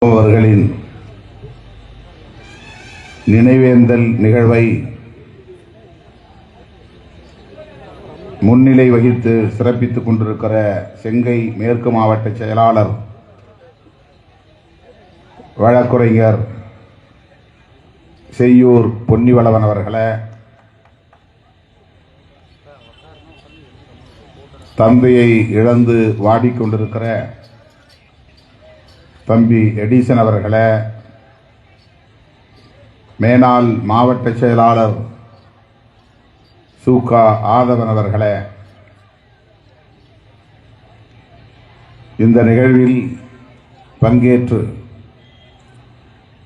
அவர்களின் நினைவேந்தல் நிகழ்வை முன்னிலை வகித்து சிறப்பித்துக் கொண்டிருக்கிற செங்கை மேற்கு மாவட்ட செயலாளர் வழக்குரைஞர் செய்யூர் பொன்னிவளவன் அவர்களே, தந்தையை இழந்து வாடிக்கொண்டிருக்கிற தம்பி எடிசன் அவர்களே, மேனாள் மாவட்ட செயலாளர் சூகா ஆதவன் அவர்களே, இந்த நிகழ்வில் பங்கேற்று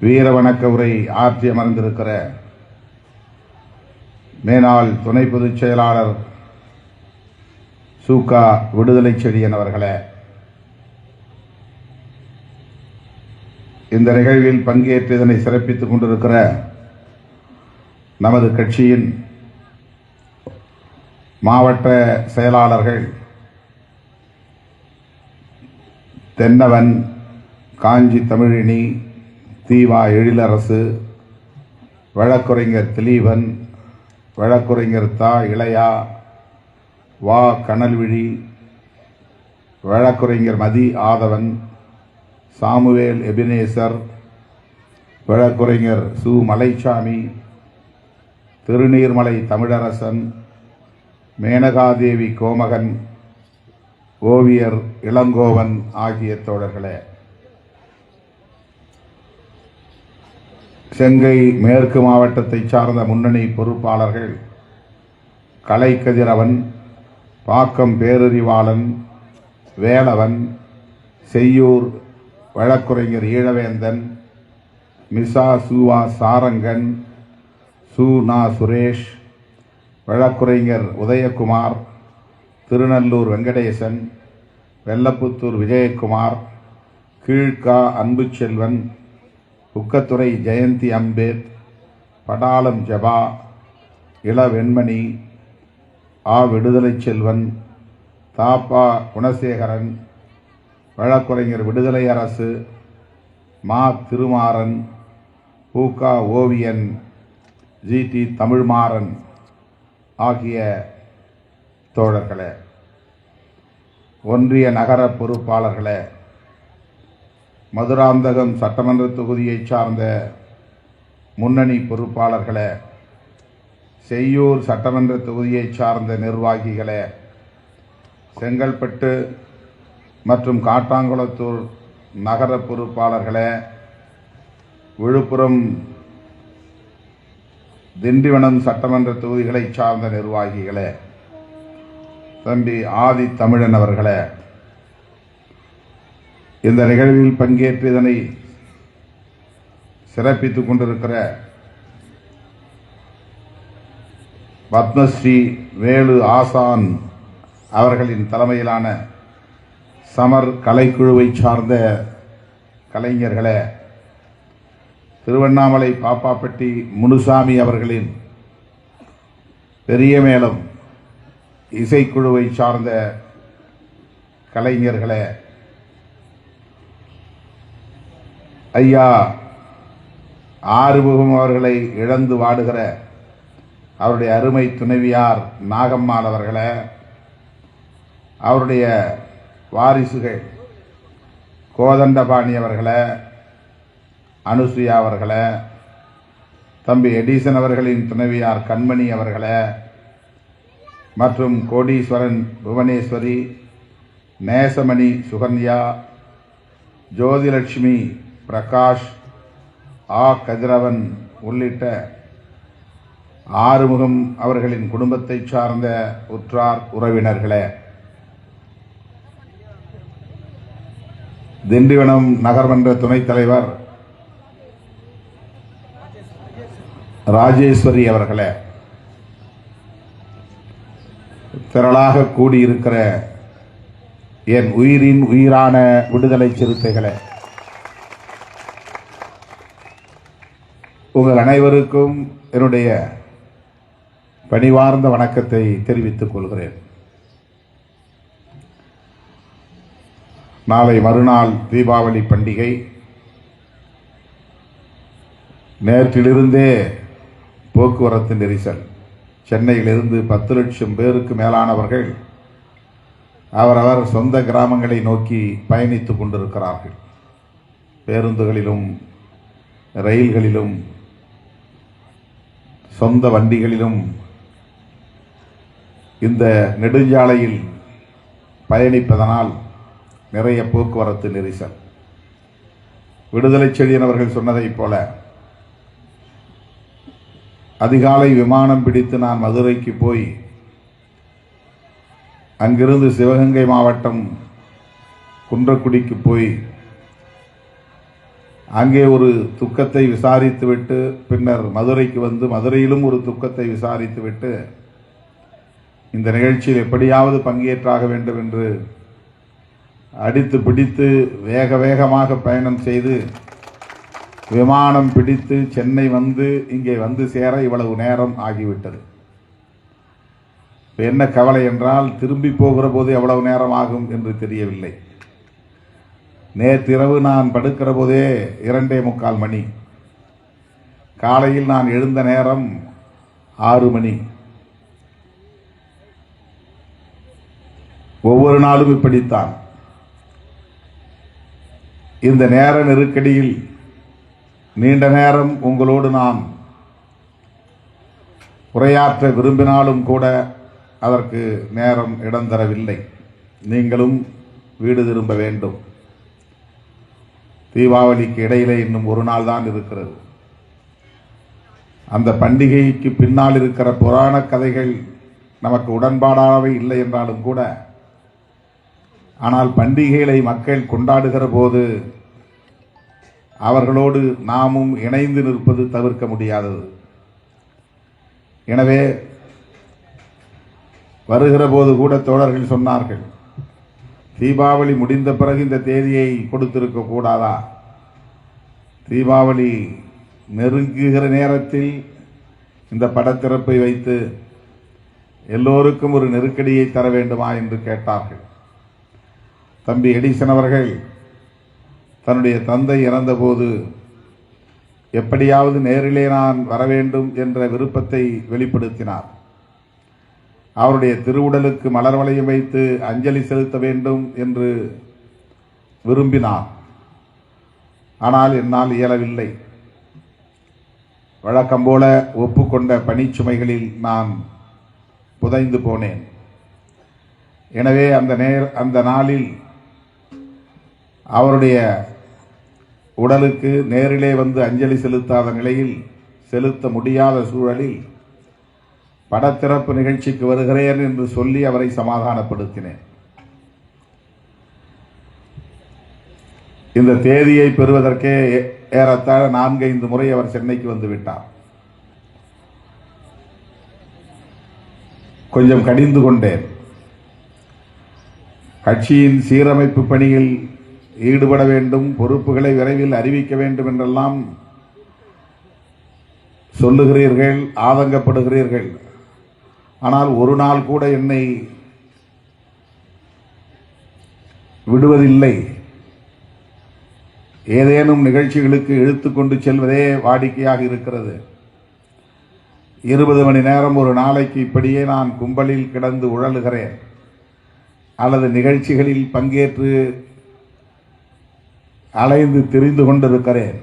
வீர வணக்க உரை ஆற்றி அமர்ந்திருக்கிற மேனாள் துணை பொதுச் செயலாளர் சூகா விடுதலை செழியன் அவர்களே, இந்த நிகழ்வில் பங்கேற்று இதனை சிறப்பித்துக் கொண்டிருக்கிற நமது கட்சியின் மாவட்ட செயலாளர்கள் தென்னவன், காஞ்சி தமிழினி, தீவா எழிலரசு, வழக்குரைஞர் திலீபன், வழக்குரைஞர் தா இளையா, வா கனல்விழி, வழக்குரைஞர் மதி ஆதவன், சாமுவேல் எபினேசர், வழக்குரைஞர் சு மலைச்சாமி, திருநீர்மலை தமிழரசன், மேனகாதேவி கோமகன், ஓவியர் இளங்கோவன் ஆகிய தோழர்களே, செங்கை மேற்கு மாவட்டத்தை சார்ந்த முன்னணி பொறுப்பாளர்கள் கலை கதிரவன், பாக்கம் பேரறிவாளன், வேலவன், செய்யூர் வழக்குரைஞர் ஈழவேந்தன், மிசா சூவா சாரங்கன், சு நா சுரேஷ், வழக்குரைஞர் உதயகுமார், திருநல்லூர் வெங்கடேசன், வெள்ளப்புத்தூர் விஜயகுமார், கீழ்கா அன்புச்செல்வன், புக்கத்துறை ஜெயந்தி அம்பேத், படாலம் ஜபா, இளவெண்மணி, ஆ விடுதலை செல்வன், தாப்பா குணசேகரன், வழக்குரைஞர் விடுதலை அரசு, மா திருமாறன், பூகா ஓவியன், ஜி.டி. தமிழ்மாறன் ஆகிய தோழர்களே, ஒன்றிய நகர பொறுப்பாளர்களே, மதுராந்தகம் சட்டமன்ற தொகுதியைச் சார்ந்த முன்னணி பொறுப்பாளர்களே, செய்யூர் சட்டமன்ற தொகுதியைச் சார்ந்த நிர்வாகிகளே, செங்கல்பட்டு மற்றும் காட்டாங்குளத்தூர் நகர பொறுப்பாளர்களே, விழுப்புரம் திண்டிவனம் சட்டமன்ற தொகுதிகளை சார்ந்த நிர்வாகிகளே, தம்பி ஆதி தமிழன் அவர்களே, இந்த நிகழ்வில் பங்கேற்று இதனை சிறப்பித்துக் கொண்டிருக்கிற பத்மஸ்ரீ வேலு ஆசான் அவர்களின் தலைமையிலான சமர் கலைக்குழுவை சார்ந்த கலைஞர்களே, திருவண்ணாமலை பாப்பாப்பட்டி முனுசாமி அவர்களின் பெரிய மேளம் இசைக்குழுவை சார்ந்த கலைஞர்களே, ஐயா ஆறுமுகம் அவர்களை இழந்து வாடுகிற அவருடைய அருமை துணைவியார் நாகம்மாள் அவர்களே, அவருடைய வாரிசுகள் கோதண்டபாணி அவர்களே, அனுசுயா அவர்களே, தம்பி எடிசன் அவர்களின் துணைவியார் கண்மணி அவர்களே, மற்றும் கோடீஸ்வரன் புவனேஸ்வரி, நேசமணி சுகன்யா, ஜோதிலட்சுமி பிரகாஷ், ஆ கதிரவன் உள்ளிட்ட ஆறுமுகம் அவர்களின் குடும்பத்தைச் சார்ந்த உற்றார் உறவினர்களே, திண்டிவனம் நகர்மன்ற துணைத் தலைவர் ராஜேஸ்வரி அவர்களே, திரளாக கூடியிருக்கிற என் உயிரின் உயிரான விடுதலை சிறுத்தைகளே, உங்கள் அனைவருக்கும் என்னுடைய பணிவார்ந்த வணக்கத்தை தெரிவித்துக் கொள்கிறேன். நாளை மறுநாள் தீபாவளி பண்டிகை. நேற்றிலிருந்தே போக்குவரத்து நெரிசல். சென்னையிலிருந்து 10 லட்சம் பேருக்கு மேலானவர்கள் அவரவர் சொந்த கிராமங்களை நோக்கி பயணித்துக் கொண்டிருக்கிறார்கள். பேருந்துகளிலும் ரயில்களிலும் சொந்த வண்டிகளிலும் இந்த நெடுஞ்சாலையில் பயணிப்பதனால் நிறைய போக்குவரத்து நெரிசல். விடுதலை செழியன் அவர்கள் சொன்னதைப் போல அதிகாலை விமானம் பிடித்து நான் மதுரைக்கு போய் அங்கிருந்து சிவகங்கை மாவட்டம் குன்றக்குடிக்கு போய் அங்கே ஒரு துக்கத்தை விசாரித்துவிட்டு பின்னர் மதுரைக்கு வந்து மதுரையிலும் ஒரு துக்கத்தை விசாரித்துவிட்டு இந்த நிகழ்ச்சியில் எப்படியாவது பங்கேற்றாக வேண்டும் என்று அடித்து பிடித்து வேக வேகமாக பயணம் செய்து விமானம் பிடித்து சென்னை வந்து இங்கே வந்து சேர இவ்வளவு நேரம் ஆகிவிட்டது. என்ன கவலை என்றால் திரும்பி போகிற போது எவ்வளவு நேரம் ஆகும் என்று தெரியவில்லை. நேற்றிரவு நான் படுக்கிற போதே 2:45 மணி. காலையில் நான் எழுந்த நேரம் 6 மணி. ஒவ்வொரு நாளும் இப்படித்தான். இந்த நேர நெருக்கடியில் நீண்ட நேரம் உங்களோடு நான் உரையாற்ற விரும்பினாலும் கூட அதற்கு நேரம் இடம் தரவில்லை. நீங்களும் வீடு திரும்ப வேண்டும். தீபாவளிக்கு இடையிலே இன்னும் ஒரு நாள் தான் இருக்கிறது. அந்த பண்டிகைக்கு பின்னால் இருக்கிற புராண கதைகள் நமக்கு உடன்பாடானவை இல்லை என்றாலும் கூட, ஆனால் பண்டிகைகளை மக்கள் கொண்டாடுகிற போது அவர்களோடு நாமும் இணைந்து நிற்பது தவிர்க்க முடியாதது. எனவே வருகிற போது கூட தோழர்கள் சொன்னார்கள், தீபாவளி முடிந்த பிறகு இந்த தேதியை கொடுத்திருக்க கூடாதா? தீபாவளி நெருங்குகிற நேரத்தில் இந்த படத்திறப்பை வைத்து எல்லோருக்கும் ஒரு நெருக்கடியை தர வேண்டுமா என்று கேட்டார்கள். தம்பி எடிசன் அவர்கள் தன்னுடைய தந்தை இறந்தபோது எப்படியாவது நேரிலே நான் வர வேண்டும் என்ற விருப்பத்தை வெளிப்படுத்தினார். அவருடைய திருவுடலுக்கு மலர் வளையம் வைத்து அஞ்சலி செலுத்த வேண்டும் என்று விரும்பினார். ஆனால் என்னால் இயலவில்லை. வழக்கம் போல ஒப்புக்கொண்ட பணிச்சுமைகளில் நான் புதைந்து போனேன். எனவே அந்த நாளில் அவருடைய உடலுக்கு நேரிலே வந்து அஞ்சலி செலுத்தாத நிலையில், செலுத்த முடியாத சூழலில் படத்திறப்பு நிகழ்ச்சிக்கு வருகிறேன் என்று சொல்லி அவரை சமாதானப்படுத்தினேன். இந்த தேதியை பெறுவதற்கே ஏறத்தாழ 4-5 முறை அவர் சென்னைக்கு வந்து விட்டார். கொஞ்சம் கடிந்து கொண்டேன். கட்சியின் சீரமைப்பு பணியில் ஈடுபட வேண்டும், பொறுப்புகளை விரைவில் அறிவிக்க வேண்டும் என்றெல்லாம் சொல்லுகிறீர்கள், ஆதங்கப்படுகிறீர்கள். ஆனால் ஒரு நாள் கூட என்னை விடுவதில்லை. ஏதேனும் நிகழ்ச்சிகளுக்கு இழுத்துக்கொண்டு செல்வதே வாடிக்கையாக இருக்கிறது. 20 மணி நேரம் ஒரு நாளைக்கு இப்படியே நான் கும்பலில் கிடந்து உழலுகிறேன், அல்லது நிகழ்ச்சிகளில் பங்கேற்று அலைந்து திரிந்து கொண்டிருக்கிறேன்.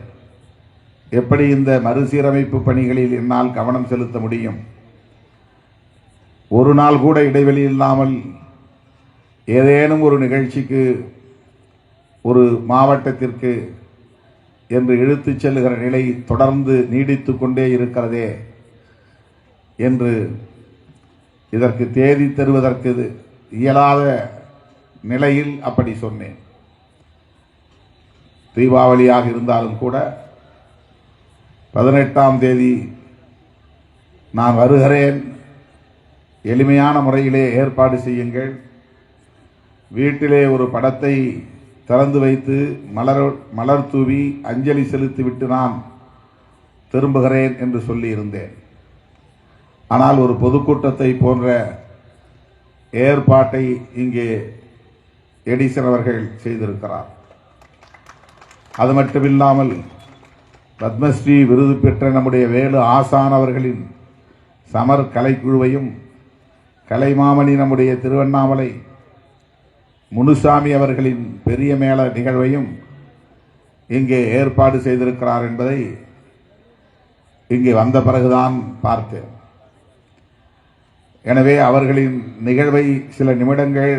எப்படி இந்த மறுசீரமைப்பு பணிகளில் என்னால் கவனம் செலுத்த முடியும்? ஒரு நாள் கூட இடைவெளி இல்லாமல் ஏதேனும் ஒரு நிகழ்ச்சிக்கு, ஒரு மாவட்டத்திற்கு என்று இழுத்துச் செல்லுகிற நிலை தொடர்ந்து நீடித்து கொண்டே இருக்கிறதே என்று, இதற்கு தேதி தருவதற்கு இயலாத நிலையில் அப்படி சொன்னேன். தீபாவளியாக இருந்தாலும் கூட 18ஆம் தேதி நான் வருகிறேன், எளிமையான முறையிலே ஏற்பாடு செய்யுங்கள், வீட்டிலே ஒரு படத்தை திறந்து வைத்து மலர் தூவி அஞ்சலி செலுத்திவிட்டு நான் திரும்புகிறேன் என்று சொல்லியிருந்தேன். ஆனால் ஒரு பொதுக்கூட்டத்தை போன்ற ஏற்பாட்டை இங்கே எடிசன் அவர்கள் செய்திருக்கிறார். அது மட்டுமில்லாமல் பத்மஸ்ரீ விருது பெற்ற நம்முடைய வேலு ஆசான் அவர்களின் சமர் கலைக்குழுவையும், கலைமாமணி நம்முடைய திருவண்ணாமலை முனுசாமி அவர்களின் பெரிய மேள நிகழ்வையும் இங்கே ஏற்பாடு செய்திருக்கிறார் என்பதை இங்கே வந்த பிறகுதான் பார்த்தேன். எனவே அவர்களின் நிகழ்வை சில நிமிடங்கள்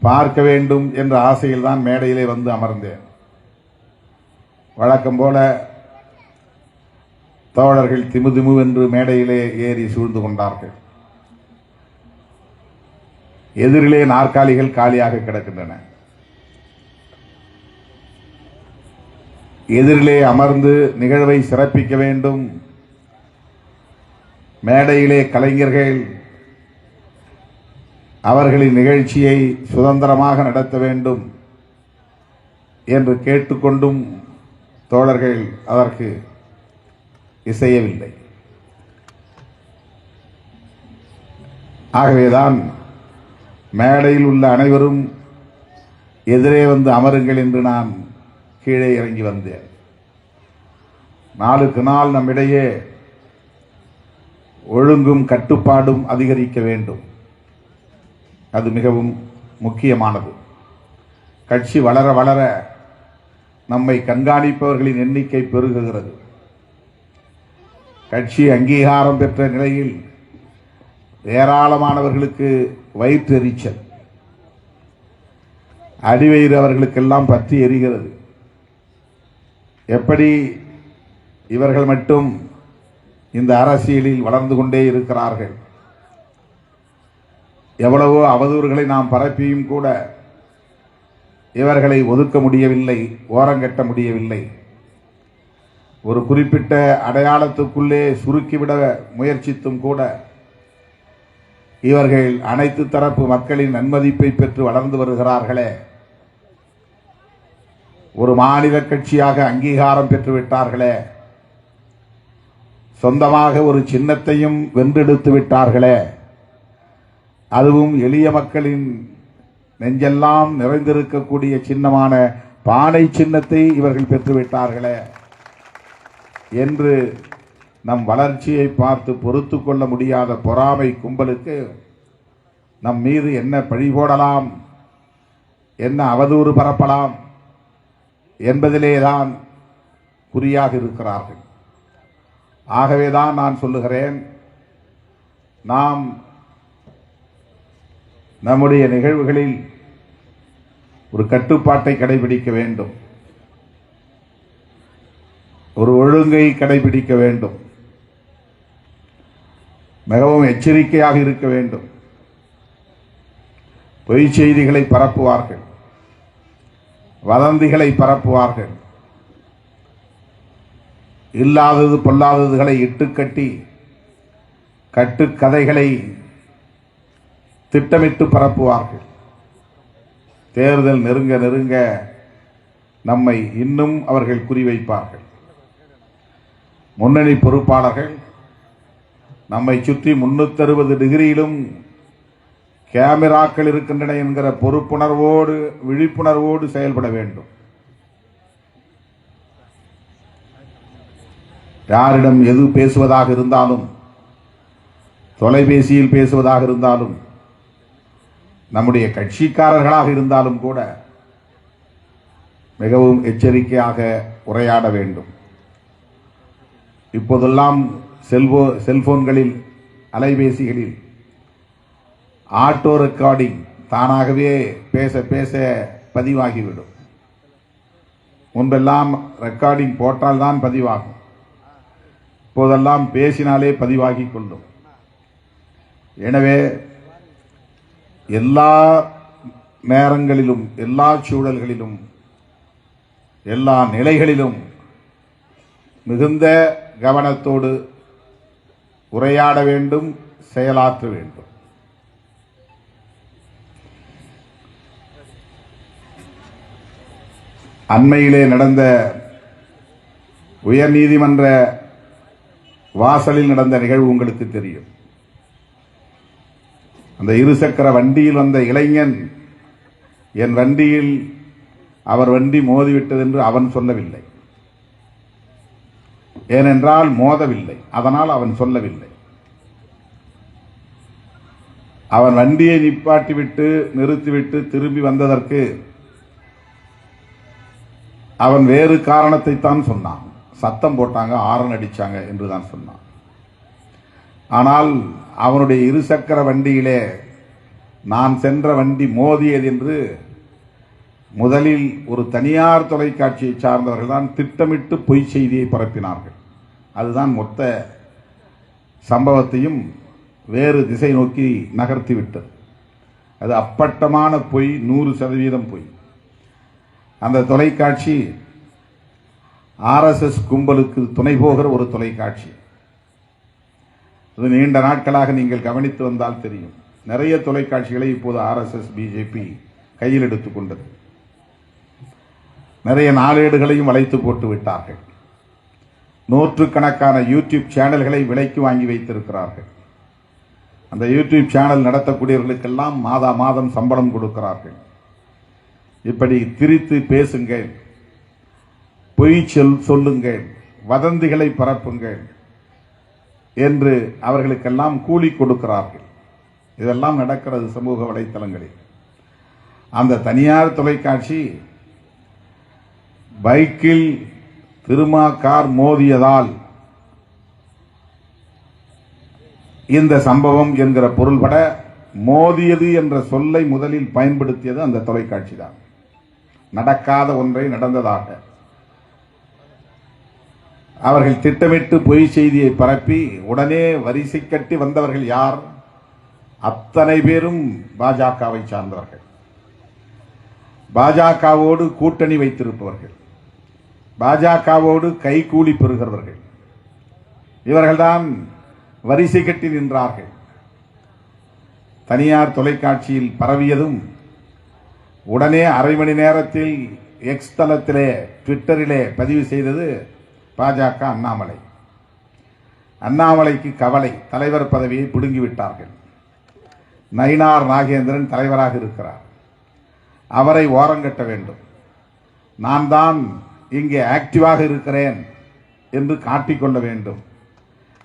பார்க்க வேண்டும் என்ற ஆசையில் தான் மேடையிலே வந்து அமர்ந்தேன். வழக்கம் போல தோழர்கள் திமுதிமு என்று மேடையிலே ஏறி சூழ்ந்து கொண்டார்கள். எதிரிலே நாற்காலிகள் காலியாக கிடக்கின்றன. எதிரிலே அமர்ந்து நிகழ்வை சிறப்பிக்க வேண்டும், மேடையிலே கலைஞர்கள் அவர்களின் நிகழ்ச்சியை சுதந்திரமாக நடத்த வேண்டும் என்று கேட்டுக்கொண்டும் தோழர்கள் அதற்கு இசையவில்லை. ஆகவேதான் மேடையில் உள்ள அனைவரும் எதிரே வந்து அமருங்கள் என்று நான் கீழே இறங்கி வந்தேன். நாளுக்கு நாள் நம்மிடையே ஒழுங்கும் கட்டுப்பாடும் அதிகரிக்க வேண்டும். அது மிகவும் முக்கியமானது. கட்சி வளர வளர நம்மை கண்காணிப்பவர்களின் எண்ணிக்கை பெருகுகிறது. கட்சி அங்கீகாரம் பெற்ற நிலையில் ஏராளமானவர்களுக்கு வயிற்றெரிச்சல், அடிவயிறு அவர்களுக்கெல்லாம் பற்றி எரிகிறது. எப்படி இவர்கள் மட்டும் இந்த அரசியலில் வளர்ந்து கொண்டே இருக்கிறார்கள்? எவ்வளவோ அவதூறுகளை நாம் பரப்பியும் கூட இவர்களை ஒதுக்க முடியவில்லை, ஓரங்கட்ட முடியவில்லை. ஒரு குறிப்பிட்ட அடையாளத்துக்குள்ளே சுருக்கிவிட முயற்சித்தும் கூட இவர்கள் அனைத்து தரப்பு மக்களின் நன்மதிப்பை பெற்று வளர்ந்து வருகிறார்களே. ஒரு மாநில கட்சியாக அங்கீகாரம் பெற்றுவிட்டார்களே, சொந்தமாக ஒரு சின்னத்தையும் வென்றெடுத்து விட்டார்களே, அதுவும் எளிய மக்களின் நெஞ்செல்லாம் நிறைந்திருக்கக்கூடிய சின்னமான பானை சின்னத்தை இவர்கள் பெற்றுவிட்டார்களே என்று நம் வளர்ச்சியை பார்த்து பொறுத்து கொள்ள முடியாத பொறாமை கும்பலுக்கு நம் மீது என்ன பழி போடலாம், என்ன அவதூறு பரப்பலாம் என்பதிலேதான் குறியாக இருக்கிறார்கள். ஆகவேதான் நான் சொல்லுகிறேன், நாம் நம்முடைய நிகழ்வுகளில் ஒரு கட்டுப்பாட்டை கடைபிடிக்க வேண்டும், ஒரு ஒழுங்கை கடைபிடிக்க வேண்டும், மிகவும் எச்சரிக்கையாக இருக்க வேண்டும். பொய் செய்திகளை பரப்புவார்கள், வதந்திகளை பரப்புவார்கள், இல்லாதது பொல்லாததுகளை இட்டுக்கட்டி கட்டுக்கதைகளை திட்டமிட்டு பரப்புவார்கள். தேர்தல் நெருங்க நெருங்க நம்மை இன்னும் அவர்கள் குறிவைப்பார்கள். முன்னணி பொறுப்பாளர்கள் நம்மை சுற்றி 360 டிகிரியிலும் கேமராக்கள் இருக்கின்றன என்கிற பொறுப்புணர்வோடு விழிப்புணர்வோடு செயல்பட வேண்டும். யாரிடம் எது பேசுவதாக இருந்தாலும், தொலைபேசியில் பேசுவதாக இருந்தாலும், நம்முடைய கட்சிக்காரர்களாக இருந்தாலும் கூட மிகவும் எச்சரிக்கையாக உரையாட வேண்டும். இப்போதெல்லாம் செல்போன்களில், அலைபேசிகளில் ஆட்டோ ரெக்கார்டிங் தானாகவே பேச பேச பதிவாகிவிடும். முன்பெல்லாம் ரெக்கார்டிங் போட்டால்தான் பதிவாகும், இப்போதெல்லாம் பேசினாலே பதிவாகிக் கொள்ளும். எனவே எல்லா நேரங்களிலும், எல்லா சூழல்களிலும், எல்லா நிலைகளிலும் மிகுந்த கவனத்தோடு உரையாட வேண்டும், செயலாற்ற வேண்டும். அண்மையிலே நடந்த உயர்நீதிமன்ற வாசலில் நடந்த நிகழ்வு உங்களுக்கு தெரியும். அந்த இருசக்கர வண்டியில் வந்த இளைஞன் என் வண்டியில் அவர் வண்டி மோதிவிட்டது என்று அவன் சொல்லவில்லை. ஏனென்றால் மோதவில்லை, அதனால் அவன் சொல்லவில்லை. அவன் வண்டியை நிப்பாட்டிவிட்டு நிறுத்திவிட்டு திரும்பி வந்ததற்கு அவன் வேறு காரணத்தை தான் சொன்னான். சத்தம் போட்டாங்க, ஆரன் அடிச்சாங்க என்றுதான் சொன்னான். ஆனால் அவனுடைய இருசக்கர வண்டியிலே நான் சென்ற வண்டி மோதியது என்று முதலில் ஒரு தனியார் தொலைக்காட்சியை சார்ந்தவர்கள் தான் திட்டமிட்டு பொய் செய்தியை பரப்பினார்கள். அதுதான் மொத்த சம்பவத்தையும் வேறு திசை நோக்கி நகர்த்திவிட்டது. அது அப்பட்டமான பொய், 100% பொய். அந்த தொலைக்காட்சி RSS கும்பலுக்கு துணை போகிற ஒரு தொலைக்காட்சி. அது நீண்ட நாட்களாக நீங்கள் கவனித்து வந்தால் தெரியும். நிறைய தொலைக்காட்சிகளை இப்போது RSS பிஜேபி கையில் எடுத்துக் கொண்டது. நிறைய நாளேடுகளையும் வளைத்து போட்டு விட்டார்கள். நூற்றுக்கணக்கான யூடியூப் சேனல்களை விலைக்கு வாங்கி வைத்திருக்கிறார்கள். அந்த யூடியூப் சேனல் நடத்தக்கூடியவர்களுக்கெல்லாம் மாதா மாதம் சம்பளம் கொடுக்கிறார்கள். இப்படி திரித்து பேசுங்கள், பொய் சொல்லுங்கள், வதந்திகளை பரப்புங்கள் என்று அவர்களுக்கெல்லாம் கூலி கொடுக்கிறார்கள். இதெல்லாம் நடக்கிறது சமூக வலைத்தளங்களில். அந்த தனியார் தொலைக்காட்சி பைக்கில் திருமா கார் மோதியதால் இந்த சம்பவம் என்கிற பொருள்பட மோதியது என்ற சொல்லை முதலில் பயன்படுத்தியது அந்த தொலைக்காட்சி தான். நடக்காத ஒன்றை நடந்ததாக அவர்கள் திட்டமிட்டு பொய் செய்தியை பரப்பி உடனே வரிசை கட்டி வந்தவர்கள் யார்? அத்தனை பேரும் பாஜகவை சார்ந்தவர்கள், பாஜகவோடு கூட்டணி வைத்திருப்பவர்கள், பாஜகவோடு கைகூலி பெறுகிறவர்கள். இவர்கள்தான் வரிசை கட்டி நின்றார்கள். தனியார் தொலைக்காட்சியில் பரவியதும் உடனே அரை மணி நேரத்தில் எக்ஸ் தளத்திலே ட்விட்டரிலே பதிவு செய்தது பாஜக அண்ணாமலை. அண்ணாமலைக்கு கவலை, தலைவர் பதவியை பிடுங்கிவிட்டார்கள். நயினார் நாகேந்திரன் தலைவராக இருக்கிறார், அவரை ஓரங்கட்ட வேண்டும், நான் தான் இங்கே ஆக்டிவாக இருக்கிறேன் என்று காட்டிக்கொள்ள வேண்டும்,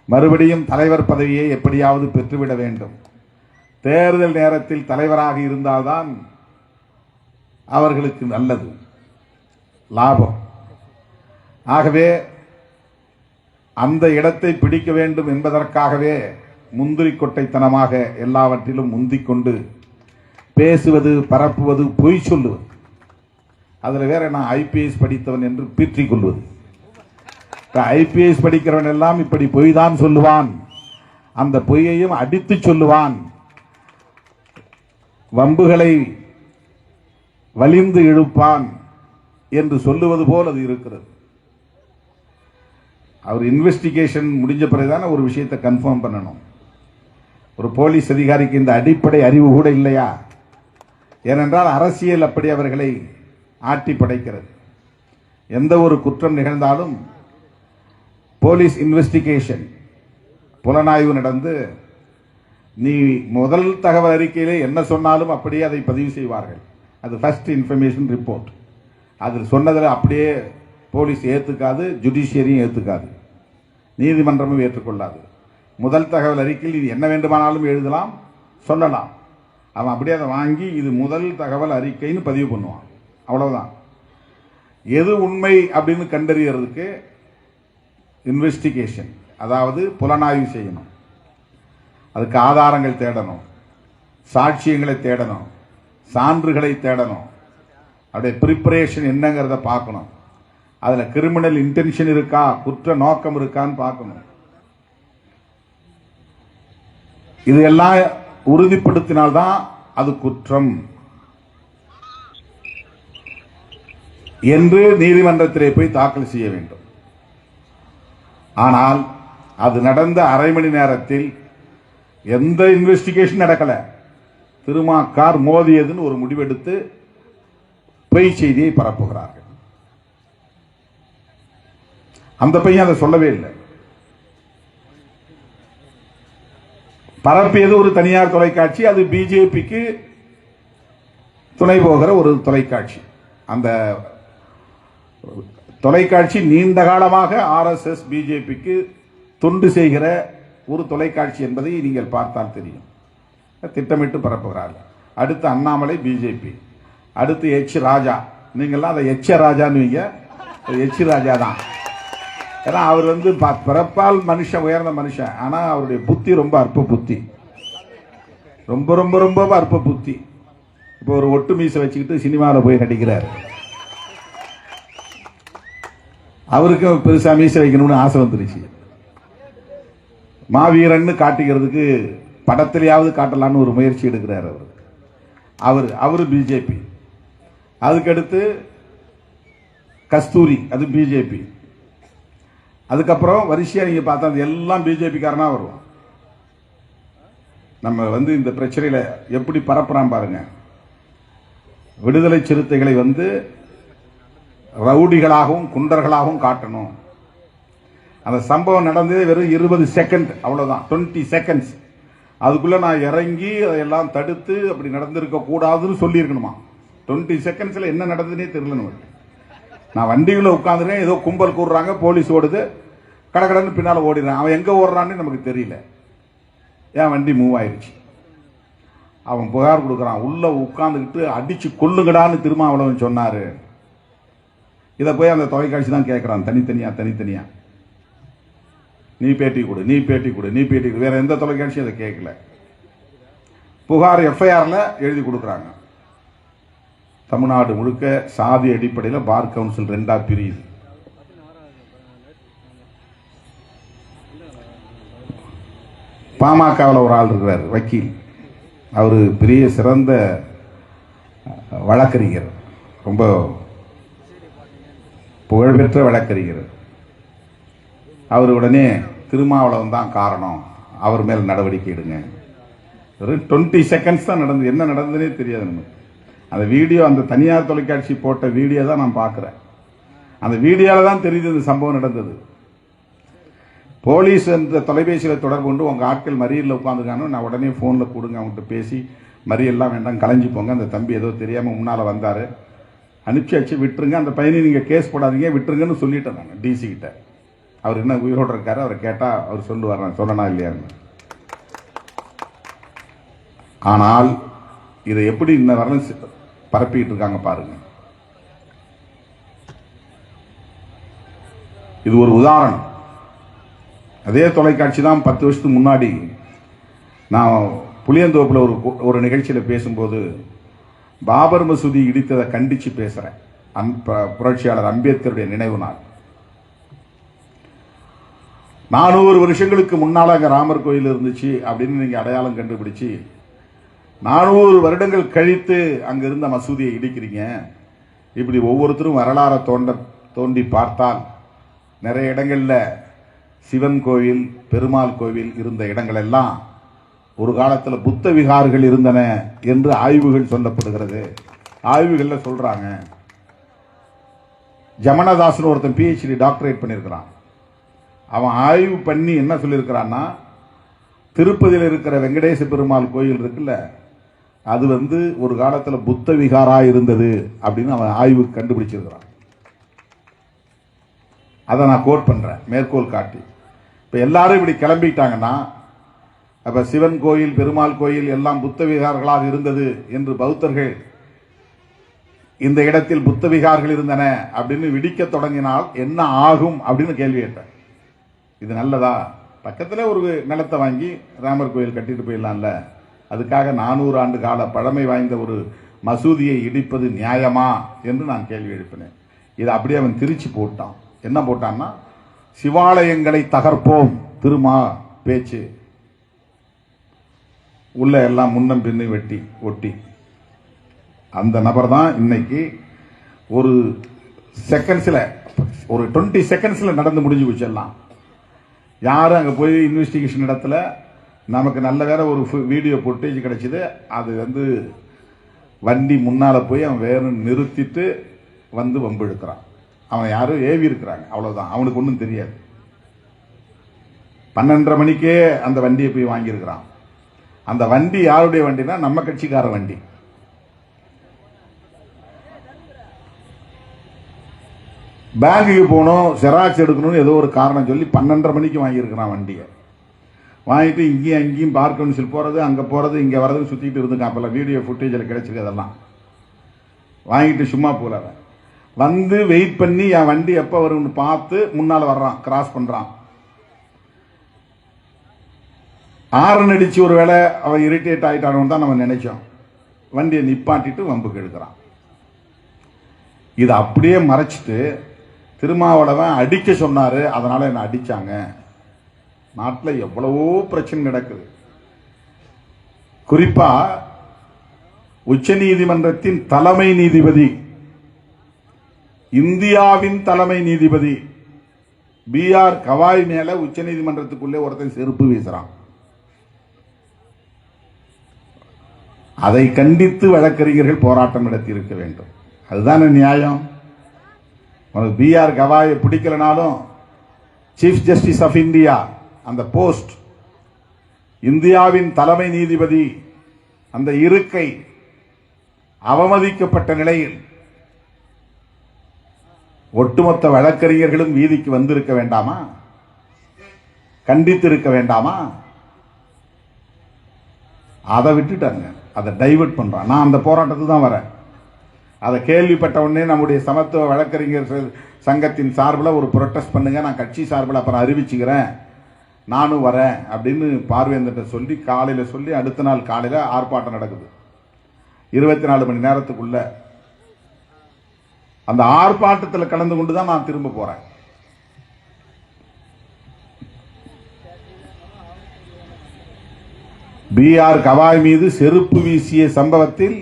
மறுபடியும் தலைவர் பதவியை எப்படியாவது பெற்றுவிட வேண்டும். தேர்தல் நேரத்தில் தலைவராக இருந்தால்தான் அவர்களுக்கு நல்லது, லாபம். ஆகவே அந்த இடத்தை பிடிக்க வேண்டும் என்பதற்காகவே முந்திரி கொட்டைத்தனமாக எல்லாவற்றிலும் முந்திக்கொண்டு பேசுவது, பரப்புவது, பொய் சொல்லுவது. அதில் வேற நான் IPS படித்தவன் என்று பீற்றிக் கொள்வது. IPS படிக்கிறவன் எல்லாம் இப்படி பொய் தான் சொல்லுவான், அந்த பொய்யையும் அடித்து சொல்லுவான், வம்புகளை வலிந்து இழுப்பான் என்று சொல்லுவது போல் அது இருக்கிறது. அவர் இன்வெஸ்டிகேஷன் முடிஞ்ச பிறகுதான ஒரு விஷயத்தை கன்ஃபார்ம் பண்ணணும். ஒரு போலீஸ் அதிகாரிக்கு இந்த அடிப்படை அறிவு கூட இல்லையா? ஏனென்றால் அரசியல் அப்படி அவர்களை ஆட்டி படைக்கிறது. எந்த ஒரு குற்றம் நிகழ்ந்தாலும் போலீஸ் இன்வெஸ்டிகேஷன், புலனாய்வு நடந்து நீ முதல் தகவல் அறிக்கையிலே என்ன சொன்னாலும் அப்படியே அதை பதிவு செய்வார்கள். அது ஃபர்ஸ்ட் இன்ஃபர்மேஷன் ரிப்போர்ட். அதில் சொன்னதில் அப்படியே போலீஸ் ஏற்றுக்காது, ஜுடிஷியரியும் ஏற்றுக்காது, நீதிமன்றமும் ஏற்றுக்கொள்ளாது. முதல் தகவல் அறிக்கையில் இது என்ன வேண்டுமானாலும் எழுதலாம், சொல்லலாம். அவன் அப்படியே அதை வாங்கி இது முதல் தகவல் அறிக்கைன்னு பதிவு பண்ணுவான். அவ்வளவுதான். எது உண்மை அப்படின்னு கண்டறியறதுக்கு இன்வெஸ்டிகேஷன், அதாவது புலனாய்வு செய்யணும், அதுக்கு ஆதாரங்கள் தேடணும், சாட்சியங்களை தேடணும், சான்றுகளை தேடணும், அவருடைய ப்ரிப்பரேஷன் என்னங்கிறத பார்க்கணும், அதில் கிரிமினல் இன்டென்ஷன் இருக்கா, குற்ற நோக்கம் இருக்கான்னு பார்க்கணும். இதெல்லாம் உறுதிப்படுத்தினால்தான் அது குற்றம் என்று நீதிமன்றத்திலே போய் தாக்கல் செய்ய வேண்டும். ஆனால் அது நடந்த அரை மணி நேரத்தில் எந்த இன்வெஸ்டிகேஷன் நடக்கல, திருமா கார் மோதியதுன்னு ஒரு முடிவெடுத்து பொய் செய்தியை பரப்புகிறார்கள். அந்த பையன் அதை சொல்லவே இல்லை. பரப்பியது ஒரு தனியார் தொலைக்காட்சி, அது பிஜேபிக்கு துணை போகிற ஒரு தொலைக்காட்சி. அந்த தொலைக்காட்சி நீண்ட காலமாக ஆர்எஸ்எஸ் பிஜேபிக்கு தொண்டு செய்கிற ஒரு தொலைக்காட்சி என்பதை நீங்கள் பார்த்தால் தெரியும். திட்டமிட்டு பரப்புகிறார்கள். அடுத்து அண்ணாமலை பிஜேபி, அடுத்து எச் ராஜா. நீங்கள்லாம் அதை எச்ச ராஜான்னு எச் ராஜா தான். ஏன்னா அவர் பிறப்பால் மனுஷன், உயர்ந்த மனுஷன். ஆனால் அவருடைய புத்தி ரொம்ப அற்ப புத்தி, ரொம்ப ரொம்ப ரொம்ப அற்ப புத்தி. இப்போ ஒரு ஒட்டு மீசை வச்சுக்கிட்டு சினிமாவில் போய் நடிக்கிறார். அவருக்கும் பெருசா மீசை வைக்கணும்னு ஆசை வந்துருச்சு. மாவீரன்னு காட்டிக்கிறதுக்கு படத்திலேயாவது காட்டலான்னு ஒரு முயற்சி எடுக்கிறார் அவரு பிஜேபி. அதுக்கடுத்து கஸ்தூரி, அது பிஜேபி. அதுக்கப்புறம் வரிசையா நீங்க பார்த்தா எல்லாம் பிஜேபி காரனா வரும். நம்ம இந்த பிரச்சனையில எப்படி பரப்புறான் பாருங்க. விடுதலை சிறுத்தைகளை ரவுடிகளாகவும் குண்டர்களாகவும் காட்டணும். அந்த சம்பவம் நடந்ததே வெறும் 20 செகண்ட், அவ்வளவுதான், 20 செகண்ட்ஸ். அதுக்குள்ள நான் இறங்கி அதையெல்லாம் தடுத்து அப்படி நடந்திருக்க கூடாதுன்னு சொல்லியிருக்கணுமா. 20 செகண்ட்ஸ்ல என்ன நடந்ததுன்னே தெரியல நமக்கு. நான் வண்டியில் உட்காந்துருக்கேன், ஏதோ கும்பல் கூடுறாங்க, போலீஸ் ஓடுது, கடகடன்னு பின்னால ஓடிடுறான். அவன் எங்க ஓடுறான்னு நமக்கு தெரியல. என் வண்டி மூவ் ஆயிடுச்சு. அவன் புகார் கொடுக்கறான், உள்ள உட்கார்ந்துக்கிட்டு அடிச்சு கொல்லுங்கடான்னு திருமாவளவன் சொன்னாரு. இதை போய் அந்த தொலைக்காட்சி தான் கேட்கறான், தனித்தனியா. நீ பேட்டி கொடு, நீ பேட்டி கொடு, நீ பேட்டி கொடு. வேற எந்த தொலைக்காட்சியும் அதை கேட்கல. புகார் எஃப்ஐஆர்ல எழுதி கொடுக்குறாங்க. தமிழ்நாடு முழுக்க சாதி அடிப்படையில் பார் கவுன்சில் 2ஆ பிரியுது. பாமகவில் ஒரு ஆள் இருக்கிறார், வக்கீல். அவரு பெரிய சிறந்த வழக்கறிஞர், ரொம்ப புகழ்பெற்ற வழக்கறிஞர். அவர் உடனே திருமாவளவன் தான் காரணம், அவர் மேல் நடவடிக்கை எடுங்க. 20 செகண்ட்ஸ் தான் நடந்தது. என்ன நடந்ததுன்னே தெரியாது நமக்கு. அந்த வீடியோ, அந்த தனியார் தொலைக்காட்சி போட்ட வீடியோ தான் நான் பார்க்கிறேன். அந்த வீடியோல தான் தெரியுது இந்த சம்பவம் நடந்தது. போலீஸ் என்ற தொலைபேசியில் தொடர்பு கொண்டு உங்க ஆட்கள் மறியலில் உட்காந்துருக்காங்க, நான் உடனே போன்ல கொடுங்க, அவங்ககிட்ட பேசி மறியெல்லாம் வேண்டாம், கலைஞ்சி போங்க. அந்த தம்பி ஏதோ தெரியாம முன்னால வந்தாரு, அனுப்பிச்சு விட்டுருங்க, அந்த பையனை நீங்க கேஸ் போடாதீங்க, விட்டுருங்கன்னு சொல்லிட்டேன் நான் டிசி கிட்ட. அவர் என்ன உயிரோடு இருக்காரு, அவரை கேட்டா அவர் சொல்லுவார், நான் சொல்லனா இல்லையான்னு. ஆனால் இதை எப்படி இன்ன வரலும் பரப்பிட்டு இருக்காங்க பாருங்க. இது ஒரு உதாரணம். அதே தொலைக்காட்சி தான் 10 வருஷத்துக்கு முன்னாடி நான் புளியந்தோப்புல ஒரு நிகழ்ச்சியில் பேசும்போது பாபர் மசூதி இடித்ததை கண்டிச்சு பேசுறேன். புரட்சியாளர் அம்பேத்கருடைய நினைவு நாள். 400 வருஷங்களுக்கு முன்னால அங்க ராமர் கோயில் இருந்துச்சு அப்படின்னு நீங்க அடையாளம் கண்டுபிடிச்சு 400 வருடங்கள் கழித்து அங்க இருந்த மசூதியை இடிக்கிறீங்க. இப்படி ஒவ்வொருத்தரும் வரலாறை தோண்டி பார்த்தால் நிறைய இடங்கள்ல சிவன் கோவில், பெருமாள் கோவில் இருந்த இடங்கள் எல்லாம் ஒரு காலத்தில் புத்த விகார்கள் இருந்தன என்று ஆய்வுகள் சொல்லப்படுகிறது. ஆய்வுகள்ல சொல்றாங்க. ஜமனதாசன் ஒருத்தன் PhD டாக்டரேட் பண்ணியிருக்கிறான். அவன் ஆய்வு பண்ணி என்ன சொல்லியிருக்கிறான்னா, திருப்பதியில் இருக்கிற வெங்கடேச பெருமாள் கோயில் இருக்குல்ல, அது ஒரு காலத்தில் புத்த விகாரா இருந்தது அப்படின்னு அவன் ஆய்வு கண்டுபிடிச்சிருக்கிறான். அதை நான் கோட் பண்றேன் மேற்கோள் காட்டி. இப்ப எல்லாரும் இப்படி கிளம்பிட்டாங்கன்னா, அப்ப சிவன் கோயில், பெருமாள் கோயில் எல்லாம் புத்த விகார்களாக இருந்தது என்று பௌத்தர்கள் இந்த இடத்தில் புத்த விகார்கள் இருந்தன அப்படின்னு விடிக்க தொடங்கினால் என்ன ஆகும் அப்படின்னு கேள்வி கேட்டேன். இது நல்லதா? பக்கத்துல ஒரு நிலத்தை வாங்கி ராமர் கோயில் கட்டிட்டு போயிடலாம்ல, அதுக்காக 400 ஆண்டு கால பழமை வாய்ந்த ஒரு மசூதியை இடிப்பது நியாயமா என்று நான் கேள்வி எழுப்பினேன். இதை அப்படியே அவன் திரிச்சு போட்டான். என்ன போட்டான்னா, சிவாலயங்களை தகர்ப்போம் திருமா பேச்சு, உள்ள எல்லாம் முன்னம் பின்னு வெட்டி ஒட்டி. அந்த நபர் தான் இன்னைக்கு ஒரு செகண்ட்ஸ்ல, ஒரு 20 செகண்ட்ஸ்ல நடந்து முடிஞ்சு போச்சு எல்லாம். யாரும் அங்க போய் இன்வெஸ்டிகேஷன் இடத்துல நமக்கு நல்ல வேற ஒரு வீடியோ ஃபுட்டேஜ் கிடைச்சது. அது வண்டி முன்னால போய் அவன் வேற நிறுத்திட்டு வம்பு எடுக்கிறான். அவன் யாரும் ஏவி இருக்கிறாங்க, அவ்வளவுதான். அவனுக்கு ஒன்றும் தெரியாது. 12:30 மணிக்கே அந்த வண்டியை போய் வாங்கியிருக்கிறான். அந்த வண்டி யாருடைய வண்டினா நம்ம கட்சிக்கார வண்டி. பேங்குக்கு போகணும், ஜெராக்ஸ் எடுக்கணும்னு ஏதோ ஒரு காரணம் சொல்லி 12:30 மணிக்கு வாங்கியிருக்கிறான் வண்டியை. வாங்கிட்டு இங்கேயும் அங்கேயும் பார் கவுன்சில் போகிறது, அங்கே போகிறது, இங்கே வர்றதுன்னு சுற்றிட்டு இருந்துக்கான். அப்போல்லாம் வீடியோ ஃபுட்டேஜில் கிடைச்சிருக்கு. அதெல்லாம் வாங்கிட்டு சும்மா போகல. வந்து வெயிட் பண்ணி என் வண்டி எப்போ வரும்னு பார்த்து முன்னால் வர்றான், கிராஸ் பண்ணுறான். ஆரன் அடிச்சு ஒரு வேளை அவன் இரிட்டேட் ஆகிட்டானு தான் நம்ம நினைச்சோம். வண்டியை நிப்பாட்டிட்டு வம்புக்கு எடுக்கிறான். இதை அப்படியே மறைச்சிட்டு திருமாவளவன் அடிக்க சொன்னாரு, அதனால என்ன அடிச்சாங்க. நாட்டில் எவ்வளவோ பிரச்சனை நடக்குது. குறிப்பா உச்ச நீதிமன்றத்தின் தலைமை நீதிபதி, இந்தியாவின் தலைமை நீதிபதி BR கவாய் மேல உச்ச நீதிமன்றத்துக்குள்ளே ஒருத்தன் செருப்பு வீசுறான். அதை கண்டித்து வழக்கறிஞர்கள் போராட்டம் நடத்தி இருக்க வேண்டும். அதுதானே நியாயம். உனக்கு BR கவாயை பிடிக்கலனாலும் சீஃப் ஜஸ்டிஸ் ஆஃப் இந்தியா அந்த போஸ்ட், இந்தியாவின் தலைமை நீதிபதி அந்த இருக்கை அவமதிக்கப்பட்ட நிலையில் ஒட்டுமொத்த வழக்கறிஞர்களும் வீதிக்கு வந்திருக்க வேண்டாமா? கண்டித்திருக்க வேண்டாமா? அதை விட்டுட்டாங்க, அதை டைவர்ட் பண்றான். நான் அந்த போராட்டத்துக்கு தான் வரேன். அதை கேள்விப்பட்ட உடனே நம்முடைய சமத்துவ வழக்கறிஞர் சங்கத்தின் சார்பில் ஒரு புரொட்டஸ்ட் பண்ணுங்க, நான் கட்சி சார்பில் அப்புறம் அறிவிச்சுக்கிறேன், நானும் வரேன் அப்படின்னு பார்வேந்தர்கிட்ட சொல்லி காலையில் சொல்லி அடுத்த நாள் காலையில் ஆர்ப்பாட்டம் நடக்குது. 24 மணி நேரத்துக்குள்ள அந்த ஆர்ப்பாட்டத்தில் கலந்து கொண்டு தான் நான் திரும்ப போறேன். BR கவாய் மீது செருப்பு வீசிய சம்பவத்தில்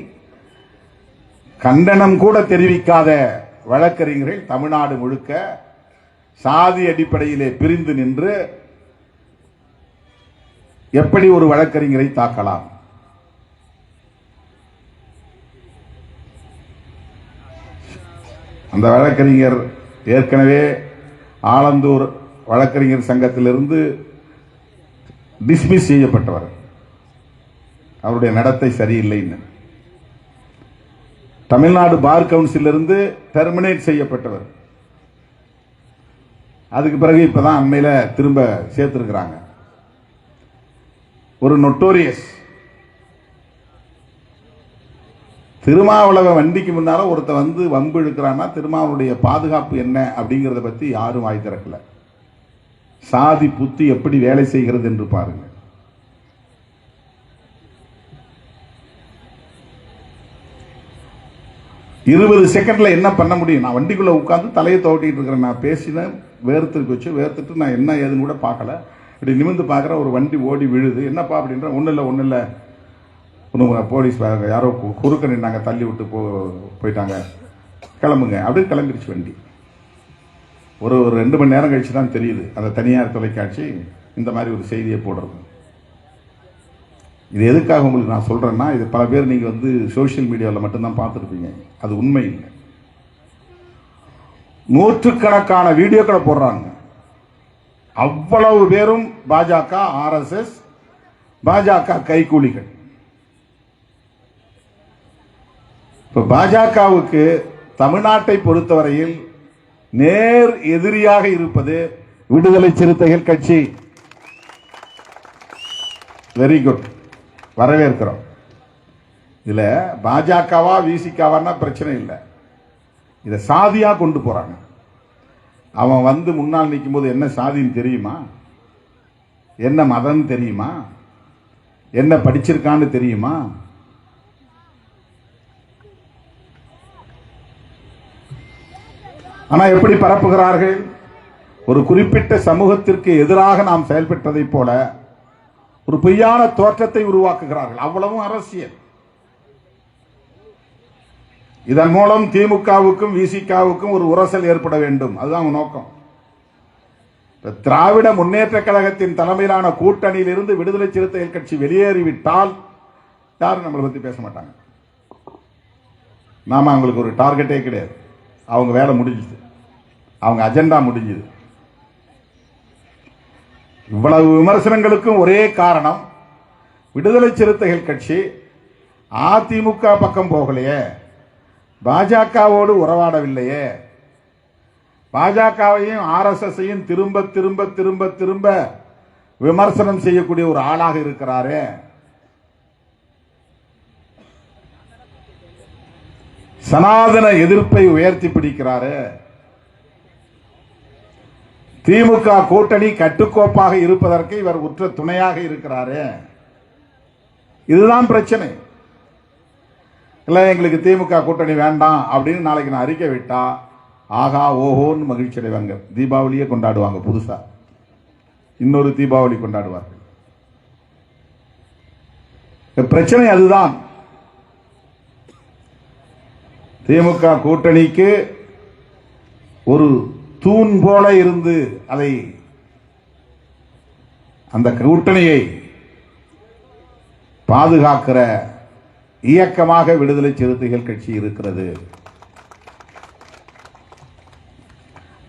கண்டனம் கூட தெரிவிக்காத வழக்கறிஞர்கள் தமிழ்நாடு முழுக்க சாதி அடிப்படையிலே பிரிந்து நின்று எப்படி ஒரு வழக்கறிஞரை தாக்கலாம்? அந்த வழக்கறிஞர் ஏற்கனவே ஆலந்தூர் வழக்கறிஞர் சங்கத்திலிருந்து டிஸ்மிஸ் செய்யப்பட்டவர். அவருடைய நடத்தை சரியில்லைன்னு. தமிழ்நாடு பார் கவுன்சிலிருந்து டெர்மினேட் செய்யப்பட்டவர். அதுக்கு பிறகு இப்பதான் அண்மையில திரும்ப சேர்த்திருக்கிறாங்க. ஒரு நொட்டோரியஸ் திருமாவளவன் வண்டிக்கு முன்னால ஒருத்த வந்து வம்பு இழுக்கிறான்னா திருமாவளுடைய பாதுகாப்பு என்ன அப்படிங்கறத பத்தி யாரும் வாய் திறக்கல. சாதி புத்தி எப்படி வேலை செய்கிறது என்று பாருங்க. இருபது செகண்ட்ல என்ன பண்ண முடியும்? நான் வண்டிக்குள்ள உட்கார்ந்து தலையை தோட்டிட்டு இருக்கிறேன். நான் பேசினேன், வேர்த்துக்கு வச்சு வேர்த்துட்டு நான் என்ன ஏதுன்னு கூட பார்க்கல. இப்படி நிமிந்து பார்க்குற ஒரு வண்டி ஓடி விழுது. என்னப்பா அப்படின்ற, ஒன்றும் இல்லை போலீஸ் யாரோ குறுக்க நின்னாங்க, தள்ளி விட்டு போயிட்டாங்க, கிளம்புங்க அப்படின்னு கிளம்பிடுச்சு வண்டி. ஒரு 2 மணி நேரம் கழிச்சு தான் தெரியுது அந்த தனியார் தொலைக்காட்சி இந்த மாதிரி ஒரு செய்தியை போடுறது. இது எதுக்காக உங்களுக்கு நான் சொல்றேன்னா, இது பல பேர் நீங்க வந்து சோசியல் மீடியாவில் மட்டும்தான் பார்த்துருப்பீங்க. அது உண்மை இல்லை. நூற்றுக்கணக்கான வீடியோக்களை போடுறாங்க. அவ்வளவு பேரும் பாஜக, RSS, பாஜக கைகூலிகள். இப்ப பாஜகவுக்கு தமிழ்நாட்டை பொறுத்தவரையில் நேர் எதிரியாக இருப்பது விடுதலை சிறுத்தைகள் கட்சி. வெரி குட், வரவேற்கிறோம். இதுல பாஜகவா விசிகாவா பிரச்சனை இல்லை. இதை சாதியா கொண்டு போறாங்க. அவன் வந்து முன்னால் நிற்கும் போது என்ன சாதின்னு தெரியுமா? என்ன மதம் தெரியுமா? என்ன படிச்சிருக்கான்னு தெரியுமா? ஆனா எப்படி பரப்புகிறார்கள்? ஒரு குறிப்பிட்ட சமூகத்திற்கு எதிராக நாம் செயல்பட்டதை போல ஒரு பொய்யான தோற்றத்தை உருவாக்குகிறார்கள். அவ்வளவும் அரசியல். இதன் மூலம் திமுகவுக்கும் விசிகாவுக்கும் ஒரு உரசல் ஏற்பட வேண்டும். அதுதான் நோக்கம். திராவிட முன்னேற்ற கழகத்தின் தலைமையிலான கூட்டணியில் இருந்து விடுதலை சிறுத்தைகள் கட்சி வெளியேறிவிட்டால் யாரும் நம்மளை பத்தி பேச மாட்டாங்க. நாம அவங்களுக்கு ஒரு டார்கெட்டே கிடையாது. அவங்க வேலை முடிஞ்சுது, அவங்க அஜெண்டா முடிஞ்சுது. இவ்வளவு விமர்சனங்களுக்கும் ஒரே காரணம், விடுதலை சிறுத்தைகள் கட்சி அதிமுக பக்கம் போகலையே, பாஜகவோடு உறவாடவில்லையே, பாஜகவையும் ஆர்எஸ்எஸ்ஸையும் திரும்ப திரும்ப திரும்ப திரும்ப விமர்சனம் செய்யக்கூடிய ஒரு ஆளாக இருக்கிறாரே, சனாதன எதிர்ப்பை உயர்த்தி பிடிக்கிறாரு. திமுக கூட்டணி கட்டுக்கோப்பாக இருப்பதற்கு இவர் உற்ற துணையாக இருக்கிறாரு. இதுதான் பிரச்சனை. இல்ல எங்களுக்கு திமுக கூட்டணி வேண்டாம் அப்படின்னு நாளைக்கு நான் அறிக்கை விட்டா ஆகா ஓஹோன்னு மகிழ்ச்சி அடைவாங்க. தீபாவளியே கொண்டாடுவாங்க, புதுசா இன்னொரு தீபாவளி கொண்டாடுவார்கள். பிரச்சனை அதுதான். திமுக கூட்டணிக்கு ஒரு தூண் போல இருந்து அதை அந்த கூட்டணியை பாதுகாக்கிற இயக்கமாக விடுதலை சிறுத்தைகள் கட்சி இருக்கிறது.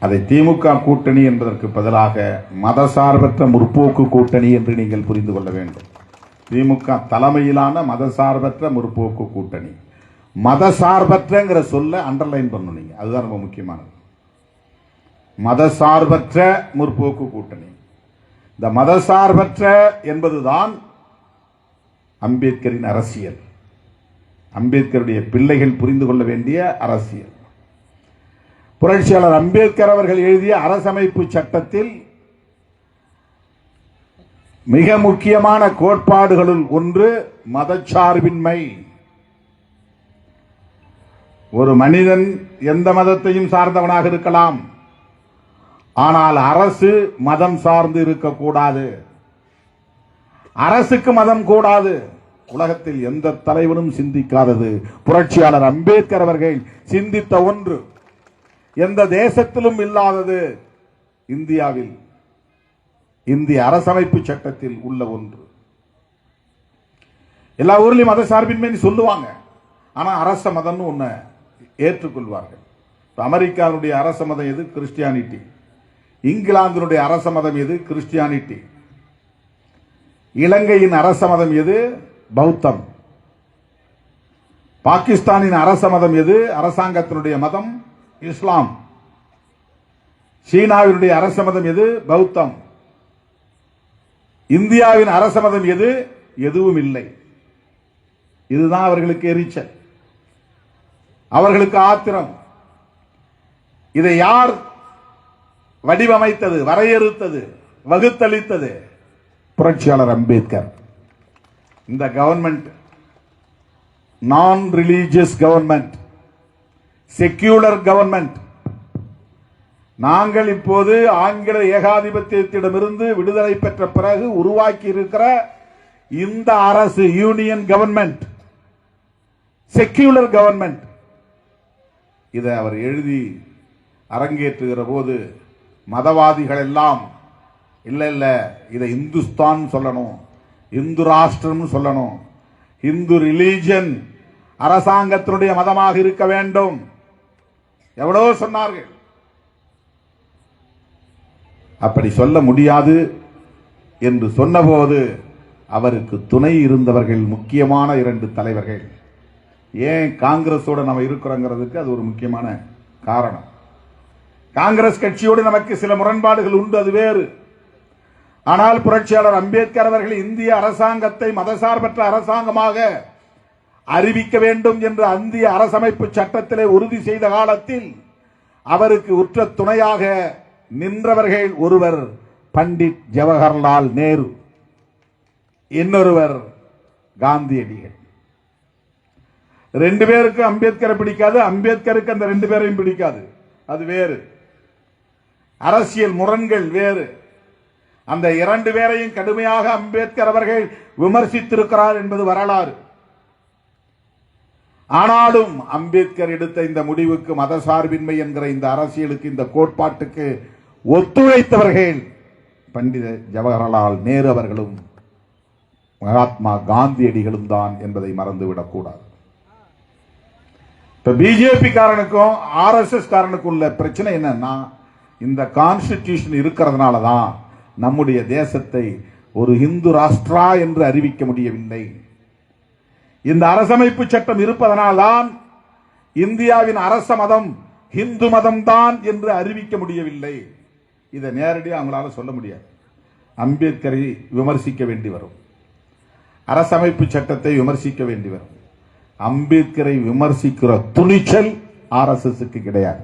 அதை திமுக கூட்டணி என்பதற்கு பதிலாக மதசார்பற்ற முற்போக்கு கூட்டணி என்று நீங்கள் புரிந்து கொள்ள வேண்டும். திமுக தலைமையிலான மதசார்பற்ற முற்போக்கு கூட்டணி. மதசார்பற்றங்கிற சொல்ல அண்டர்லைன் பண்ணணும். அதுதான் ரொம்ப முக்கியமானது. மதசார்பற்ற முற்போக்கு கூட்டணி. இந்த மதசார்பற்ற என்பதுதான் அம்பேத்கரின் அரசியல். அம்பேத்கருடைய பிள்ளைகள் புரிந்து கொள்ள வேண்டிய அரசியல். புரட்சியாளர் அம்பேத்கர் அவர்கள் எழுதிய அரசமைப்பு சட்டத்தில் மிக முக்கியமான கோட்பாடுகளுள் ஒன்று மதச்சார்பின்மை. ஒரு மனிதன் எந்த மதத்தையும் சார்ந்தவனாக இருக்கலாம், ஆனால் அரசு மதம் சார்ந்து இருக்கக்கூடாது. அரசுக்கு மதம் கூடாது. உலகத்தில் எந்த தலைவனும் சிந்திக்காதது புரட்சியாளர் அம்பேத்கர் அவர்கள் சிந்தித்த ஒன்று. எந்த தேசத்திலும் இல்லாதது இந்தியாவில் இந்திய அரசமைப்பு சட்டத்தில் உள்ள ஒன்று. எல்லா ஊர்லயும் மத சார்பின்மை சொல்லுவாங்க, ஆனா அரச மதம்னு ஒண்ணு ஏற்றுக்கொள்வார்கள். அமெரிக்காவுடைய அரச மதம் எது? கிறிஸ்டியானிட்டி. இங்கிலாந்தினுடைய அரச மதம் எது? கிறிஸ்டியானிட்டி. இலங்கையின் அரச மதம் எது? பௌத்தம். பாகிஸ்தானின் அரச மதம் எது? அரசாங்கத்தினுடைய மதம் இஸ்லாம். சீனாவினுடைய அரச மதம் எது? பௌத்தம். இந்தியாவின் அரச மதம் எது? எதுவும் இல்லை. இதுதான் அவர்களுக்கு எரிச்சல், அவர்களுக்கு ஆத்திரம். இதை யார் வடிவமைத்தது, வரையறுத்தது, வகுத்தளித்தது? புரட்சியாளர் அம்பேத்கர். இந்த கவர்மெண்ட் நான் ரிலீஜியஸ் கவர்மெண்ட், செக்யூலர் கவர்மெண்ட். நாங்கள் இப்போது ஆங்கில ஏகாதிபத்தியத்திடமிருந்து விடுதலை பெற்ற பிறகு உருவாக்கி இருக்கிற இந்த அரசு யூனியன் கவர்மெண்ட், செக்யூலர் கவர்மெண்ட். இதை அவர் எழுதி அரங்கேற்றுகிற போது மதவாதிகள் எல்லாம் இல்ல இல்ல இதை இந்துஸ்தான் சொல்லணும், இந்து ராஷ்டிரம் சொல்லணும், இந்து ரிலீஜன் அரசாங்கத்தினுடைய மதமாக இருக்க வேண்டும் எவ்வளவு சொன்னார்கள். அப்படி சொல்ல முடியாது என்று சொன்னபோது அவருக்கு துணை இருந்தவர்கள் முக்கியமான 2 தலைவர்கள். ஏன் காங்கிரஸோடு நம்ம இருக்கிறோங்கிறதுக்கு அது ஒரு முக்கியமான காரணம். காங்கிரஸ் கட்சியோடு நமக்கு சில முரண்பாடுகள் உண்டு, அது வேறு. ஆனால் புரட்சியாளர் அம்பேத்கர் அவர்கள் இந்திய அரசாங்கத்தை மதசார்பற்ற அரசாங்கமாக அறிவிக்க வேண்டும் என்று இந்திய அரசமைப்பு சட்டத்திலே உறுதி செய்த காலத்தில் அவருக்கு உற்ற துணையாக நின்றவர்கள் ஒருவர் பண்டிட் ஜவஹர்லால் நேரு, இன்னொருவர் காந்தியடிகள். 2 பேருக்கு அம்பேத்கரை பிடிக்காது, அம்பேத்கருக்கு அந்த 2 பேரையும் பிடிக்காது, அது வேறு. அரசியல் முரண்கள் வேறு. அந்த 2 பேரையும் கடுமையாக அம்பேத்கர் அவர்கள் விமர்சித்திருக்கிறார் என்பது வரலாறு. ஆனாலும் அம்பேத்கர் எடுத்த இந்த முடிவுக்கு, மதசார்பின்மை என்கிற இந்த அரசியலுக்கு, இந்த கோட்பாட்டுக்கு ஒத்துழைத்தவர்கள் பண்டித ஜவஹர்லால் நேரு அவர்களும் மகாத்மா காந்தியடிகளும் தான் என்பதை மறந்துவிடக் கூடாது. இப்ப பிஜேபி காரனுக்கும் ஆர்எஸ்எஸ் காரனுக்கும் உள்ள பிரச்சனை என்னன்னா, இந்த கான்ஸ்டிடியூஷன் இருக்கிறதுனால தான் நம்முடைய தேசத்தை ஒரு இந்து ராஷ்டிரா என்று அறிவிக்க முடியவில்லை. இந்த அரசமைப்பு சட்டம் இருப்பதனால்தான் இந்தியாவின் அரச மதம் இந்து மதம் தான் என்று அறிவிக்க முடியவில்லை. இதை நேரடியாக அவங்களால சொல்ல முடியாது. அம்பேத்கரை விமர்சிக்க வேண்டி வரும், அரசமைப்பு சட்டத்தை விமர்சிக்க வேண்டி வரும். அம்பேத்கரை விமர்சிக்கிற துணிச்சல் RSSக்கு கிடையாது.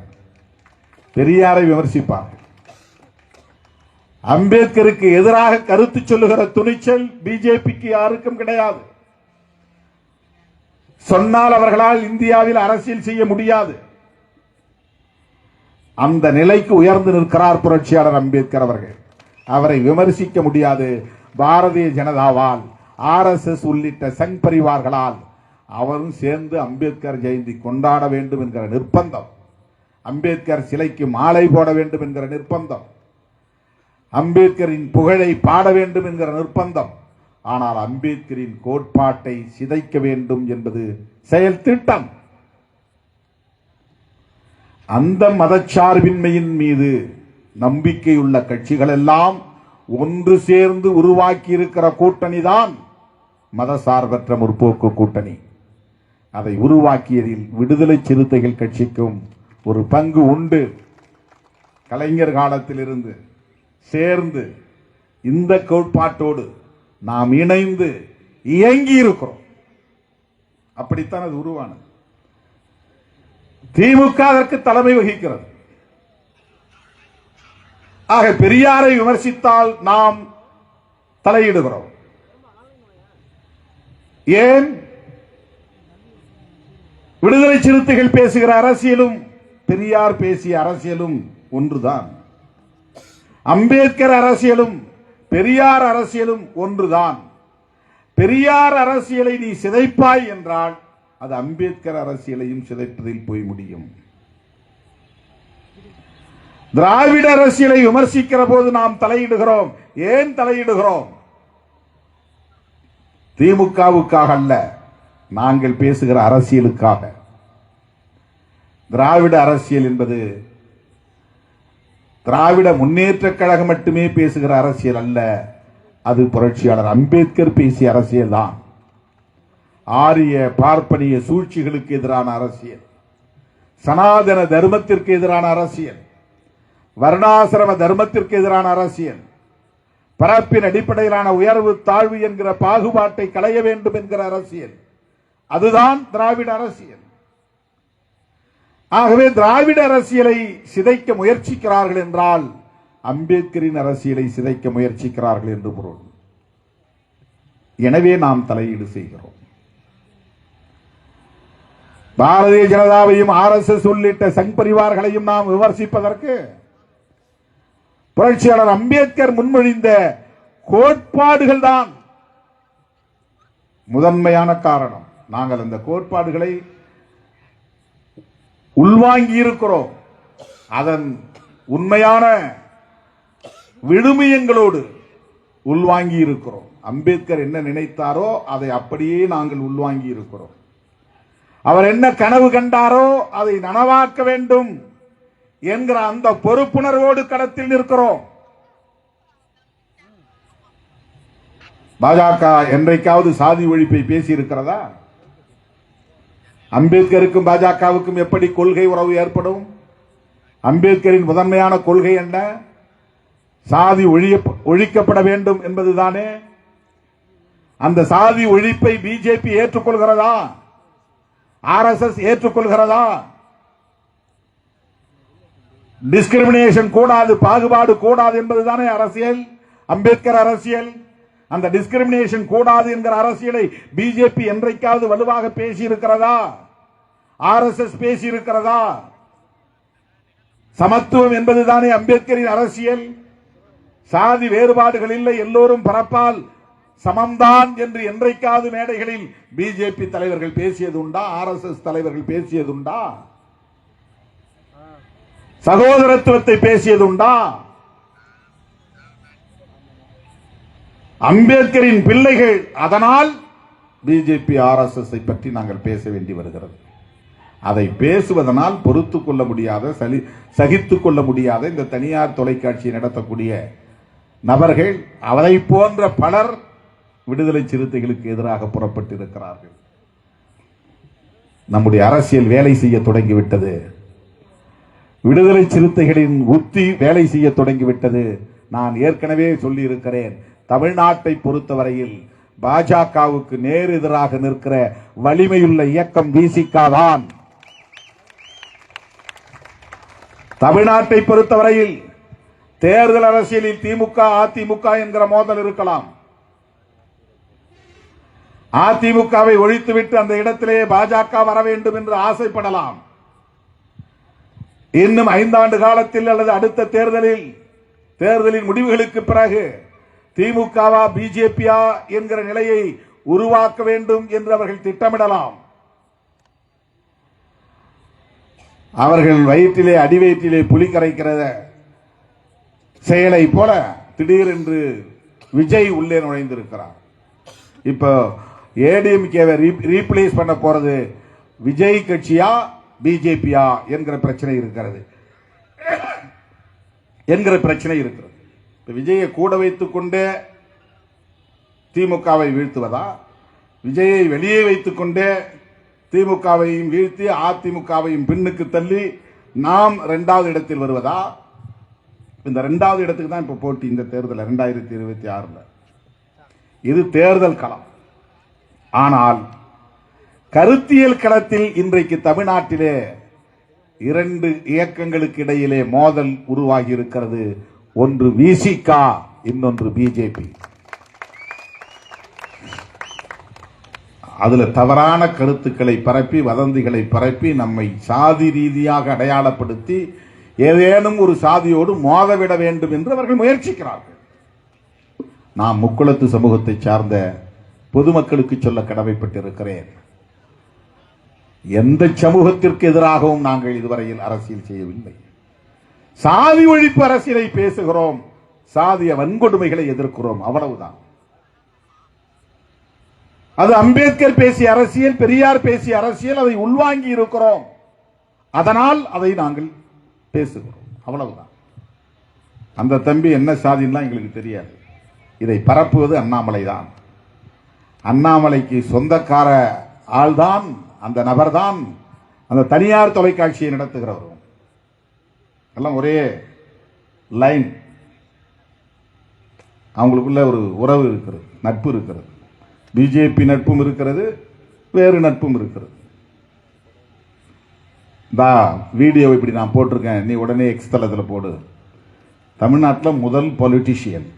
பெரியாரை விமர்சிப்பார்கள். அம்பேத்கருக்கு எதிராக கருத்து சொல்லுகிற துணிச்சல் பிஜேபிக்கு யாருக்கும் கிடையாது. சொன்னால் அவர்களால் இந்தியாவில் அரசியல் செய்ய முடியாது. அந்த நிலைக்கு உயர்ந்து நிற்கிறார் புரட்சியாளர் அம்பேத்கர் அவர்கள். அவரை விமர்சிக்க முடியாது. பாரதிய ஜனதாவால், RSS உள்ளிட்ட சங் பரிவார்களால் அவரும் சேர்ந்து அம்பேத்கர் ஜெயந்தி கொண்டாட வேண்டும் என்கிற நிர்பந்தம், அம்பேத்கர் சிலைக்கு மாலை போட வேண்டும் என்கிற நிர்பந்தம், அம்பேத்கரின் புகழை பாட வேண்டும் என்கிற நிர்பந்தம். ஆனால் அம்பேத்கரின் கோட்பாட்டை சிதைக்க வேண்டும் என்பது செயல் திட்டம். அந்த மதச்சார்பின்மையின் மீது நம்பிக்கையுள்ள கட்சிகள் எல்லாம் ஒன்று சேர்ந்து உருவாக்கி இருக்கிற கூட்டணி தான் மதசார்பற்ற முற்போக்கு கூட்டணி. அதை உருவாக்கியதில் விடுதலை சிறுத்தைகள் கட்சிக்கும் ஒரு பங்கு உண்டு. கலைஞர் காலத்திலிருந்து சேர்ந்து இந்த கோட்பாட்டோடு நாம் இணைந்து இயங்கி இருக்கிறோம். அப்படித்தான் அது உருவானது. திமுக அதற்கு தலைமை வகிக்கிறது. ஆக பெரியாரை விமர்சித்தால் நாம் தலையிடுகிறோம். ஏன்? விடுதலை சிறுத்தைகள் பேசுகிற அரசியலும் பெரியார் பேசிய அரசியலும் ஒன்றுதான். அம்பேத்கர் அரசியலும் பெரியார் அரசியலும் ஒன்றுதான். பெரியார் அரசியலை நீ சிதைப்பாய் என்றால் அது அம்பேத்கர் அரசியலையும் சிதைப்பதில் போய் முடியும். திராவிட அரசியலை விமர்சிக்கிற போது நாம் தலையிடுகிறோம். ஏன் தலையிடுகிறோம்? திமுகவுக்காக அல்ல, நாங்கள் பேசுகிற அரசியலுக்காக. திராவிட அரசியல் என்பது திராவிட முன்னேற்ற கழகம் மட்டுமே பேசுகிற அரசியல் அல்ல, அது புரட்சியாளர் அம்பேத்கர் பேசிய அரசியல் தான். ஆரிய பார்ப்பனிய சூழ்ச்சிகளுக்கு எதிரான அரசியல், சனாதன தர்மத்திற்கு எதிரான அரசியல், வர்ணாசிரம தர்மத்திற்கு எதிரான அரசியல், பரப்பின் அடிப்படையிலான உயர்வு தாழ்வு என்கிற பாகுபாட்டை களைய வேண்டும் என்கிற அரசியல், அதுதான் திராவிட அரசியல். ஆகவே திராவிட அரசியலை சிதைக்க முயற்சிக்கிறார்கள் என்றால் அம்பேத்கரின் அரசியலை சிதைக்க முயற்சிக்கிறார்கள் என்று பொருள். எனவே நாம் தலையீடு செய்கிறோம். பாரதிய ஜனதாவையும் RSS உள்ளிட்ட சங் பரிவார்களையும் நாம் விமர்சிப்பதற்கு புரட்சியாளர் அம்பேத்கர் முன்மொழிந்த கோட்பாடுகள் தான் முதன்மையான காரணம். நாங்கள் அந்த கோட்பாடுகளை உள்வாங்கி இருக்கிறோம். அதன் உண்மையான விழுமியங்களோடு உள்வாங்கி இருக்கிறோம். அம்பேத்கர் என்ன நினைத்தாரோ அதை அப்படியே நாங்கள் உள்வாங்கி இருக்கிறோம். அவர் என்ன கனவு கண்டாரோ அதை நனவாக்க வேண்டும் என்கிற அந்த பொறுப்புணர்வோடு களத்தில் நிற்கிறோம். பாஜக என்றைக்காவது சாதி ஒழிப்பை பேசி இருக்கிறதா? அம்பேத்கருக்கும் பாஜகவுக்கும் எப்படி கொள்கை உறவு ஏற்படும்? அம்பேத்கரின் முதன்மையான கொள்கை என்ன? சாதி ஒழிக்கப்பட வேண்டும் என்பதுதானே. அந்த சாதி ஒழிப்பை பிஜேபி ஏற்றுக்கொள்கிறதா? RSS ஏற்றுக்கொள்கிறதா? டிஸ்கிரிமினேஷன் கூடாது, பாகுபாடு கூடாது என்பதுதானே அரசியல், அம்பேத்கர் அரசியல். அந்த டிஸ்கிரிமினேஷன் கூடாது என்கிற அரசியலை பிஜேபி என்றைக்காவது வலுவாக பேசி இருக்கிறதா? RSS பேசி இருக்கிறதா? சமத்துவம் என்பதுதானே அம்பேத்கரின் அரசியல். சாதி வேறுபாடுகள் இல்லை, எல்லோரும் பரப்பால் சமம்தான் என்று என்றைக்காவது மேடைகளில் பிஜேபி தலைவர்கள் பேசியது உண்டா? RSS தலைவர்கள் பேசியது உண்டா? சகோதரத்துவத்தை பேசியது உண்டா? அம்பேத்கரின் பிள்ளைகள். அதனால் பிஜேபி RSS பற்றி நாங்கள் பேச வேண்டி வருகிறது. அதை பேசுவதனால் பொறுத்துக் கொள்ள முடியாத, சகித்துக் கொள்ள முடியாத இந்த தனியார் தொலைக்காட்சியை நடத்தக்கூடிய நபர்கள், அவரை போன்ற பலர் விடுதலை சிறுத்தைகளுக்கு எதிராக புறப்பட்டிருக்கிறார்கள். நம்முடைய அரசியல் வேலை செய்ய தொடங்கிவிட்டது. விடுதலை சிறுத்தைகளின் உத்தி வேலை செய்ய தொடங்கிவிட்டது. நான் ஏற்கனவே சொல்லி இருக்கிறேன், தமிழ்நாட்டை பொறுத்தவரையில் பாஜகவுக்கு நேர் எதிராக நிற்கிற வலிமையுள்ள இயக்கம் விசிக தான். தமிழ்நாட்டை பொறுத்தவரையில் தேர்தல் அரசியலில் திமுக அதிமுக என்கிற மோதல் இருக்கலாம். அதிமுகவை ஒழித்துவிட்டு அந்த இடத்திலே பாஜக வர வேண்டும் என்று ஆசைப்படலாம். இன்னும் 5 ஆண்டு காலத்தில் அல்லது அடுத்த தேர்தலின் முடிவுகளுக்கு பிறகு திமுகவா பிஜேபியா என்கிற நிலையை உருவாக்க வேண்டும் என்று அவர்கள் திட்டமிடலாம். அவர்கள் வயிற்றிலே அடி வயிற்றிலே புலி கரைக்கிற செயலை போல திடீரென்று விஜய் உள்ளே நுழைந்திருக்கிறார். இப்போ ஏடிஎம்கேவை ரீப்ளேஸ் பண்ண போறது விஜய் கட்சியா பிஜேபியா என்கிற பிரச்சனை இருக்கிறது. விஜயை கூட வைத்துக் கொண்டே திமுகவை வீழ்த்துவதா, விஜயை வெளியே வைத்துக் கொண்டே திமுகவையும் வீழ்த்தி அதிமுகவையும் பின்னுக்கு தள்ளி நாம் 2வது இடத்தில் வருவதா? இந்த 2வது இடத்துக்கு தான் இப்ப போட்டி. இந்த தேர்தல் 2026 இது தேர்தல் களம். ஆனால் கருத்தியல் களத்தில் இன்றைக்கு தமிழ்நாட்டிலே 2 இயக்கங்களுக்கு இடையிலே மோதல் உருவாகி இருக்கிறது. ஒன்று விசிக, இன்னொன்று பிஜேபி. அதுல தவறான கருத்துக்களை பரப்பி, வதந்திகளை பரப்பி, நம்மை சாதி ரீதியாக அடையாளப்படுத்தி ஏதேனும் ஒரு சாதியோடு மோதவிட வேண்டும் என்று அவர்கள் முயற்சிக்கிறார்கள். நாம் முக்குளத்து சமூகத்தை சார்ந்த பொதுமக்களுக்கு சொல்ல கடமைப்பட்டிருக்கிறேன். எந்த சமூகத்திற்கு எதிராகவும் நாங்கள் இதுவரையில் அரசியல் செய்யவில்லை. சாதி ஒழிப்பு அரசியலை பேசுகிறோம், சாதிய வன்கொடுமைகளை எதிர்க்கிறோம், அவ்வளவுதான். அது அம்பேத்கர் பேசிய அரசியல், பெரியார் பேசிய அரசியல், அதை உள்வாங்கி இருக்கிறோம். அதனால் அதை நாங்கள் பேசுகிறோம், அவ்வளவுதான். அந்த தம்பி என்ன சாதின்னா எங்களுக்கு தெரியாது. இதை பரப்புவது அண்ணாமலை தான். அண்ணாமலைக்கு சொந்தக்கார ஆள்தான், அந்த நபர்தான் அந்த தனியார் தொலைக்காட்சியை நடத்துகிறவரும். எல்லாம் ஒரே லைன். அவங்களுக்குள்ள ஒரு உறவு இருக்கிறது, நட்பு இருக்கிறது. பிஜேபி நட்பும் இருக்கிறது, வேறு நட்பும் இருக்கிறது. வீடியோ இப்படி நான் போட்டிருக்கேன், நீ உடனே எக்ஸ் தளத்தில் போடு. தமிழ்நாட்டில் முதல் பொலிட்டிஷியன்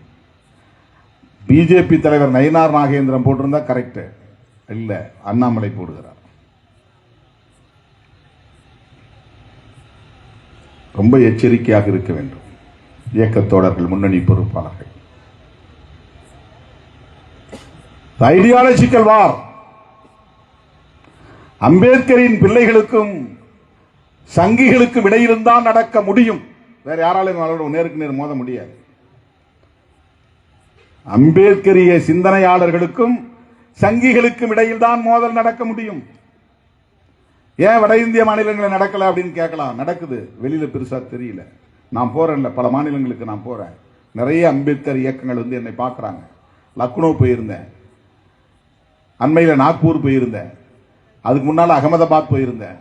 பிஜேபி தலைவர் நயினார் நாகேந்திரன் போட்டிருந்தா கரெக்ட், இல்ல அண்ணாமலை போடுகிறார். ரொம்ப எச்சரிக்கையாக இருக்க வேண்டும் இயக்கத்தோழர்கள், முன்னணி பொறுப்பாளர்கள். ஐடியாலஜிக்கல் வார். அம்பேத்கரின் பிள்ளைகளுக்கும் சங்கிகளுக்கும் இடையில்தான் நடக்க முடியும். வேற யாராலும் நேருக்கு நேர் மோத முடியாது. அம்பேத்கரிய சிந்தனையாளர்களுக்கும் சங்கிகளுக்கும் இடையில் தான் மோதல் நடக்க முடியும். ஏன் வட இந்திய மாநிலங்களில் நடக்கல அப்படின்னு கேட்கலாம். நடக்குது, வெளியில பெருசா தெரியல. நான் போறேன்ல, பல மாநிலங்களுக்கு நான் போறேன். நிறைய அம்பேத்கர் இயக்கங்கள் வந்து என்னை பார்க்கறாங்க. லக்னோ போயிருந்தேன், அண்மையில் நாக்பூர் போயிருந்தேன், அதுக்கு முன்னால அகமதாபாத் போயிருந்தேன்,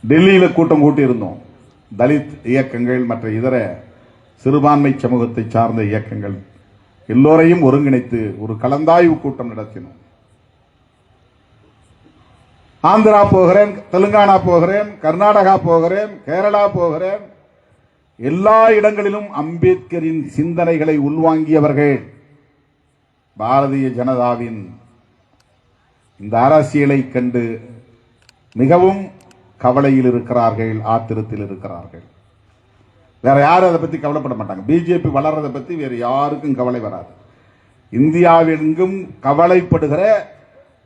டெல்லியில கூட்டம் கூட்டி இருந்தோம். தலித் இயக்கங்கள், மற்ற இதர சிறுபான்மை சமூகத்தை சார்ந்த இயக்கங்கள் எல்லோரையும் ஒருங்கிணைத்து ஒரு கலந்தாய்வு கூட்டம் நடத்தினோம். ஆந்திரா போகிறேன், தெலுங்கானா போகிறேன், கர்நாடகா போகிறேன், கேரளா போகிறேன். எல்லா இடங்களிலும் அம்பேத்கரின் சிந்தனைகளை உள்வாங்கியவர்கள் பாரதிய ஜனதாவின் இந்த அரசியலை கண்டு மிகவும் கவலையில் இருக்கிறார்கள், ஆத்திரத்தில் இருக்கிறார்கள். வேற யாரும் அதை பத்தி கவலைப்பட மாட்டாங்க. பிஜேபி வளர்றதை பத்தி வேற யாருக்கும் கவலை வராது. இந்தியாவெங்கும் கவலைப்படுகிற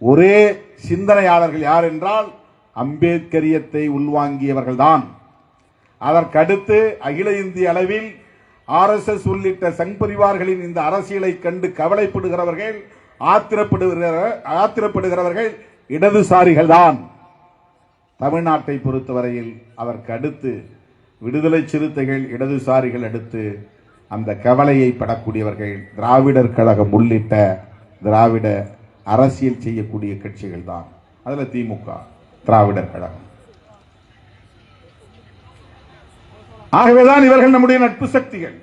ஒரே சிந்தனையாளர்கள் யார் என்றால் அம்பேத்கரியத்தை உள்வாங்கியவர்கள் தான். அதற்கடுத்து அகில இந்திய அளவில் RSS உள்ளிட்ட சங் பரிவார்களின் இந்த அரசியலை கண்டு கவலைப்படுகிறவர்கள், ஆத்திரப்படுகிறவர்கள் இடதுசாரிகள் தான். தமிழ்நாட்டை பொறுத்தவரையில் அதற்கு அடுத்து விடுதலை சிறுத்தைகள், இடதுசாரிகள் அடுத்து அந்த கவலையை படக்கூடியவர்கள் திராவிடர் கழகம் உள்ளிட்ட திராவிட அரசியல் செய்யக்கூடிய கட்சிகள் தான். அதுல திமுக, திராவிடர் கழகம். ஆகவேதான் இவர்கள் நம்முடைய நட்பு சக்திகள்,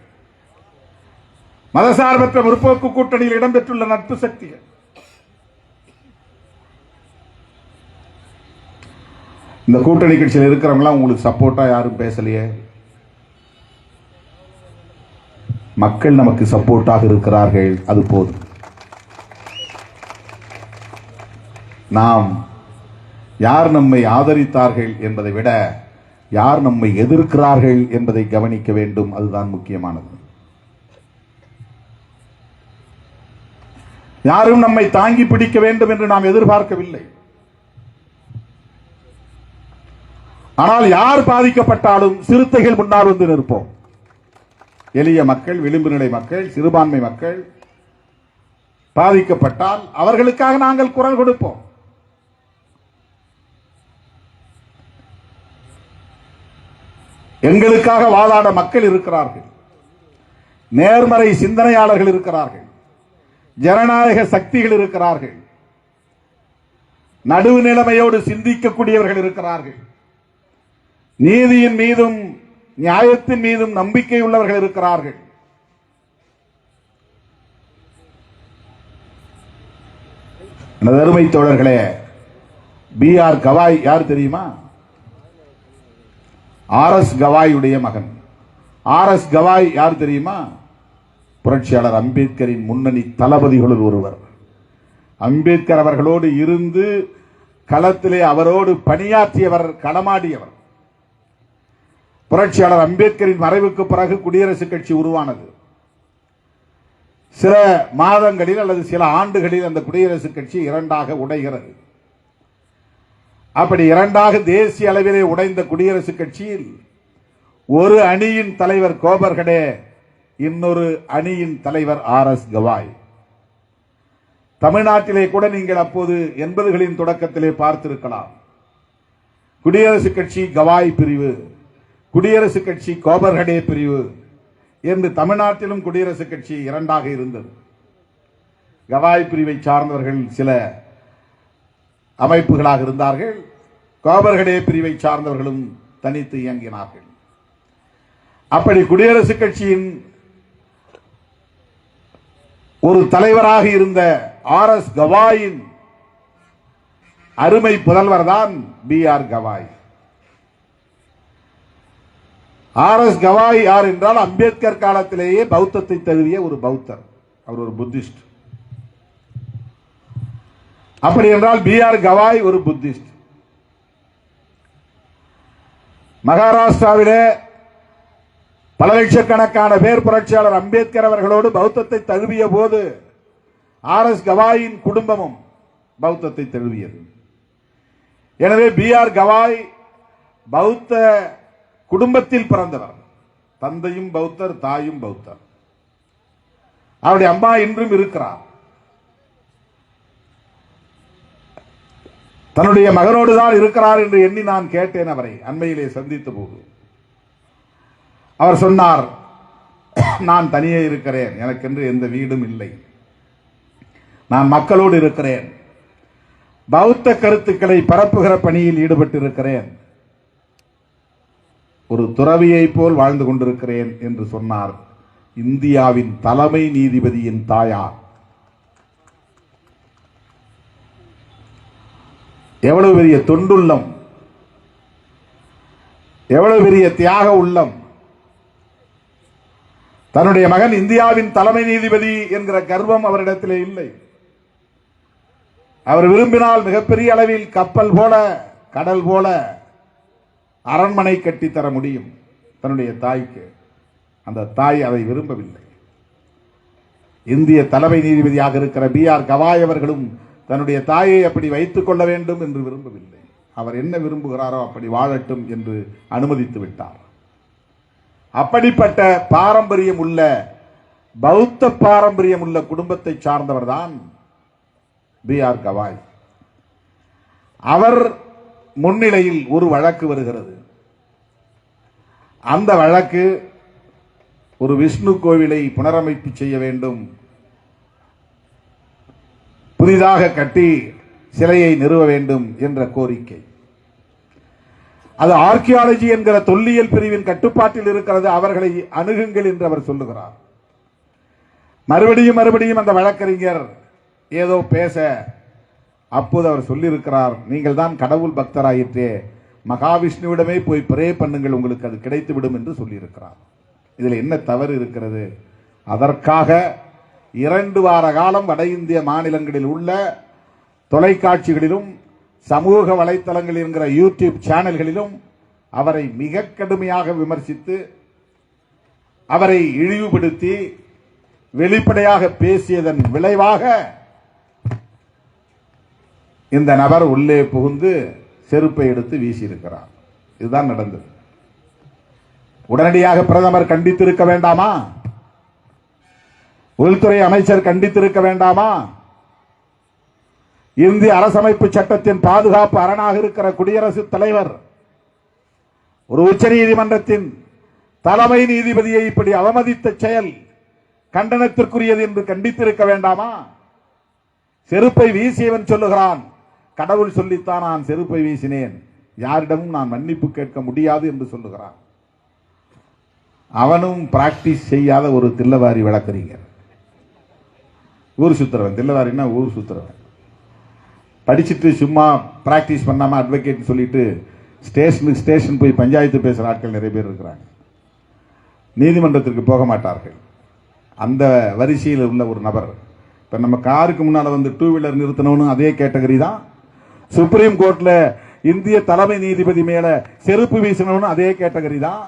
மதசார்பற்ற முற்போக்கு கூட்டணியில் இடம்பெற்றுள்ள நட்பு சக்திகள். இந்த கூட்டணி கட்சியில் இருக்கிறவங்க உங்களுக்கு சப்போர்ட்டா யாரும் பேசலையே. மக்கள் நமக்கு சப்போர்ட்டாக இருக்கிறார்கள், அது போதும். நாம் யார் நம்மை ஆதரித்தார்கள் என்பதை விட யார் நம்மை எதிர்க்கிறார்கள் என்பதை கவனிக்க வேண்டும், அதுதான் முக்கியமானது. யாரும் நம்மை தாங்கி பிடிக்க வேண்டும் என்று நாம் எதிர்பார்க்கவில்லை. ஆனால் யார் பாதிக்கப்பட்டாலும் சிறுத்தைகள் முன்னால் வந்து நிற்போம். எளிய மக்கள், விளிம்பு நிலை மக்கள், சிறுபான்மை மக்கள் பாதிக்கப்பட்டால் அவர்களுக்காக நாங்கள் குரல் கொடுப்போம். எங்களுக்காக வாதாட மக்கள் இருக்கிறார்கள், நேர்மறை சிந்தனையாளர்கள் இருக்கிறார்கள், ஜனநாயக சக்திகள் இருக்கிறார்கள், நடுவு நிலைமையோடு சிந்திக்கக்கூடியவர்கள் இருக்கிறார்கள், நீதியின் மீதும் நியாயத்தின் மீதும் நம்பிக்கை உள்ளவர்கள் இருக்கிறார்கள். அருமை தோழர்களே, B.R. கவாய் யார் தெரியுமா? R.S. கவாயுடைய மகன். R.S. கவாய் யார் தெரியுமா? புரட்சியாளர் அம்பேத்கரின் முன்னணி தளபதிகளுள் ஒருவர். அம்பேத்கர் அவர்களோடு இருந்து களத்திலே அவரோடு பணியாற்றியவர், களமாடியவர். புரட்சியாளர் அம்பேத்கரின் மறைவுக்கு பிறகு குடியரசுக் கட்சி உருவானது. சில மாதங்களில் அல்லது சில ஆண்டுகளில் அந்த குடியரசுக் கட்சி இரண்டாக உடைகிறது. அப்படி இரண்டாக தேசிய அளவிலே உடைந்த குடியரசுக் கட்சியில் ஒரு அணியின் தலைவர் கோபர்கடே, இன்னொரு அணியின் தலைவர் R.S. கவாய். தமிழ்நாட்டிலே கூட நீங்கள் அப்போது 80களின் தொடக்கத்திலே பார்த்திருக்கலாம். குடியரசுக் கட்சி கவாய் பிரிவு, குடியரசுக் கட்சி கோபர்கடே பிரிவு என்று தமிழ்நாட்டிலும் குடியரசுக் கட்சி இரண்டாக இருந்தது. கவாய் பிரிவை சார்ந்தவர்கள் சில அமைப்புகளாக இருந்தார்கள், கோபர்கடே பிரிவை சார்ந்தவர்களும் தனித்து இயங்கினார்கள். அப்படி குடியரசுக் கட்சியின் ஒரு தலைவராக இருந்த R.S. கவாயின் அருமை புதல்வர் தான் B.R. கவாய். R.S. கவாய் யார் என்றால் அம்பேத்கர் காலத்திலேயே பௌத்தத்தை தழுவிய ஒரு பௌத்தர். அவர் ஒரு புத்திஸ்ட். அப்படி என்றால் B.R. கவாய் ஒரு புத்திஸ்ட். மகாராஷ்டிராவிலே பல லட்சக்கணக்கான பேர் புரட்சியாளர் அம்பேத்கர் அவர்களோடு பௌத்தத்தை தழுவிய போது R.S. கவாயின் குடும்பமும் பௌத்தத்தை தழுவியது. எனவே B.R. கவாய் பௌத்த குடும்பத்தில் பிறந்தவர். தந்தையும் பௌத்தர், தாயும் பௌத்தர். அவருடைய அம்மா இன்றும் இருக்கிறார். தன்னுடைய மகனோடு தான் இருக்கிறார் என்று எண்ணி நான் கேட்டேன் அவரை அண்மையிலே சந்தித்த போது. அவர் சொன்னார், நான் தனியே இருக்கிறேன், எனக்கென்று எந்த வீடும் இல்லை, நான் மக்களோடு இருக்கிறேன், பௌத்த கருத்துக்களை பரப்புகிற பணியில் ஈடுபட்டிருக்கிறேன், ஒரு துறவியை போல் வாழ்ந்து கொண்டிருக்கிறேன் என்று சொன்னார். இந்தியாவின் தலைமை நீதிபதியின் தாயார். எவ்வளவு பெரிய தொண்டுள்ளம், எவ்வளவு பெரிய தியாக உள்ளம். தன்னுடைய மகன் இந்தியாவின் தலைமை நீதிபதி என்கிற கர்வம் அவரிடத்திலே இல்லை. அவர் விரும்பினால் மிகப்பெரிய அளவில் கப்பல் போல, கடல் போல அரண்மனை கட்டித்தர முடியும் தன்னுடைய தாய்க்கு. அந்த தாய் அதை விரும்பவில்லை. இந்திய தலைமை நீதிபதியாக இருக்கிற B.R. கவாய் அவர்களும் தன்னுடைய தாயை அப்படி வைத்துக் கொள்ள வேண்டும் என்று விரும்பவில்லை. அவர் என்ன விரும்புகிறாரோ அப்படி வாழட்டும் என்று அனுமதித்து விட்டார். அப்படிப்பட்ட பாரம்பரியம் உள்ள, பௌத்த பாரம்பரியம் உள்ள குடும்பத்தை சார்ந்தவர் தான் B.R. கவாய். அவர் முன்னிலையில் ஒரு வழக்கு வருகிறது. அந்த வழக்கு ஒரு விஷ்ணு கோவிலை புனரமைப்பு செய்ய வேண்டும், புதிதாக கட்டி சிலையை நிறுவ வேண்டும் என்ற கோரிக்கை. அது ஆர்கியாலஜி என்கிற தொல்லியல் பிரிவின் கட்டுப்பாட்டில் இருக்கிறது, அவர்களை அணுகுங்கள் என்று அவர் சொல்லுகிறார். மறுபடியும் மறுபடியும் அந்த வழக்கறிஞர் ஏதோ பேச, அப்போது அவர் சொல்லியிருக்கிறார், நீங்கள் தான் கடவுள் பக்தராயிற்றே, மகாவிஷ்ணுவிடமே போய் பிரே பண்ணுங்கள், உங்களுக்கு அது கிடைத்துவிடும் என்று சொல்லியிருக்கிறார். இதில் என்ன தவறு இருக்கிறது? அதற்காக 2 வார காலம் வட இந்திய மாநிலங்களில் உள்ள தொலைக்காட்சிகளிலும் சமூக வலைத்தளங்கள் என்கிற யூடியூப் சேனல்களிலும் அவரை மிக கடுமையாக விமர்சித்து, அவரை இழிவுபடுத்தி வெளிப்படையாக பேசியதன் விளைவாக இந்த நபர் உள்ளே புகுந்து செருப்பை எடுத்து வீசியிருக்கிறார். இதுதான் நடந்தது. உடனடியாக பிரதமர் கண்டித்திருக்க வேண்டாமா? உள்துறை அமைச்சர் கண்டித்திருக்க வேண்டாமா? இந்திய அரசமைப்பு சட்டத்தின் பாதுகாப்பு அரணாக இருக்கிற குடியரசுத் தலைவர் ஒரு உச்சநீதிமன்றத்தின் தலைமை நீதிபதியை இப்படி அவமதித்த செயல் கண்டனத்திற்குரியது என்று கண்டித்திருக்க வேண்டாமா? செருப்பை வீசியவன் சொல்லுகிறான், கடவுள் சொல்லித்தான் நான் செருப்பை வீசினேன், யாரிடமும் நான் மன்னிப்பு கேட்க முடியாது என்று சொல்லுகிறான். அவனும் பிராக்டிஸ் செய்யாத ஒரு தில்லவாரி வழக்கறிஞர், ஊர் சுத்துறவன். தில்லவாரின்னா ஊர் சுத்துறவன். படிச்சுட்டு சும்மா பிராக்டிஸ் பண்ணாம அட்வொகேட் சொல்லிட்டு ஸ்டேஷனுக்கு ஸ்டேஷன் போய் பஞ்சாயத்து பேசுற ஆட்கள் நிறைய பேர் இருக்கிறாங்க. நீதிமன்றத்திற்கு போக மாட்டார்கள். அந்த வரிசையில் உள்ள ஒரு நபர். இப்ப நம்ம காருக்கு முன்னால வந்து 2 வீலர் நிறுத்தணும்னு அதே கேட்டகரி தான். சுப்ரீம் கோர்ட்ல இந்திய தலைமை நீதிபதி மேல செருப்பு வீசணும்னு அதே கேட்டகரி தான்.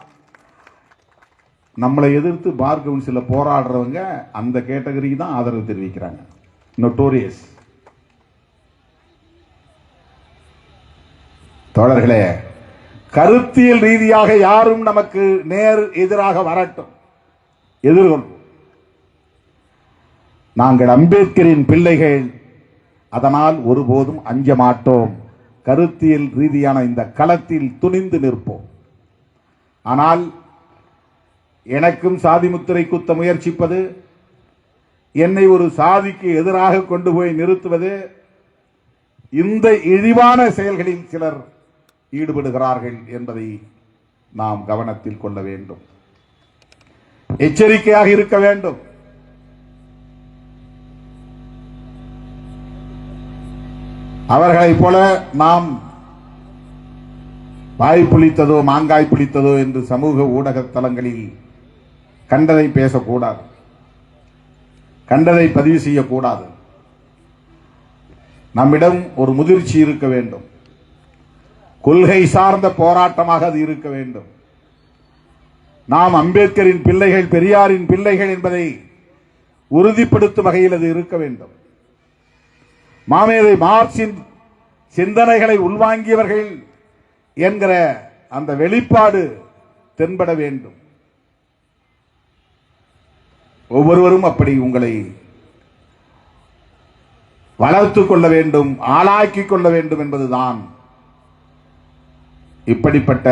நம்மளை எதிர்த்து பார் கவுன்சில போராடுறவங்க அந்த கேட்டகரிக்கு தான் ஆதரவு தெரிவிக்கிறாங்க. நோட்டோரியஸ். தோழர்களே, கருத்தியல் ரீதியாக யாரும் நமக்கு நேர் எதிராக வரட்டும், எதிர்கொள்வோம். நாங்கள் அம்பேத்கரின் பிள்ளைகள், அதனால் ஒருபோதும் அஞ்ச மாட்டோம். கருத்தியல் ரீதியான இந்த களத்தில் துணிந்து நிற்போம். ஆனால் எனக்கும் சாதி முத்திரை குத்த முயற்சிப்பது, என்னை ஒரு சாதிக்கு எதிராக கொண்டு போய் நிறுத்துவது, இந்த இழிவான செயல்களில் சிலர் ஈடுபடுகிறார்கள் என்பதை நாம் கவனத்தில் கொள்ள வேண்டும், எச்சரிக்கையாக இருக்க வேண்டும். அவர்களைப் போல நாம் வாய் புளித்ததோ மாங்காய் புளித்ததோ என்று சமூக ஊடக தளங்களில் கண்டதை பேசக்கூடாது, கண்டதை பதிவு செய்யக்கூடாது. நம்மிடம் ஒரு முதிர்ச்சி இருக்க வேண்டும், கொள்கை சார்ந்த போராட்டமாக அது இருக்க வேண்டும். நாம் அம்பேத்கரின் பிள்ளைகள், பெரியாரின் பிள்ளைகள் என்பதை உறுதிப்படுத்தும் வகையில் அது இருக்க வேண்டும். மாமேதை மார்க்சின் சிந்தனைகளை உள்வாங்கியவர்கள் என்கிற அந்த வெளிப்பாடு தென்பட வேண்டும். ஒவ்வொருவரும் அப்படி உங்களை வளர்த்துக் கொள்ள வேண்டும், ஆளாக்கிக் கொள்ள வேண்டும் என்பதுதான் இப்படிப்பட்ட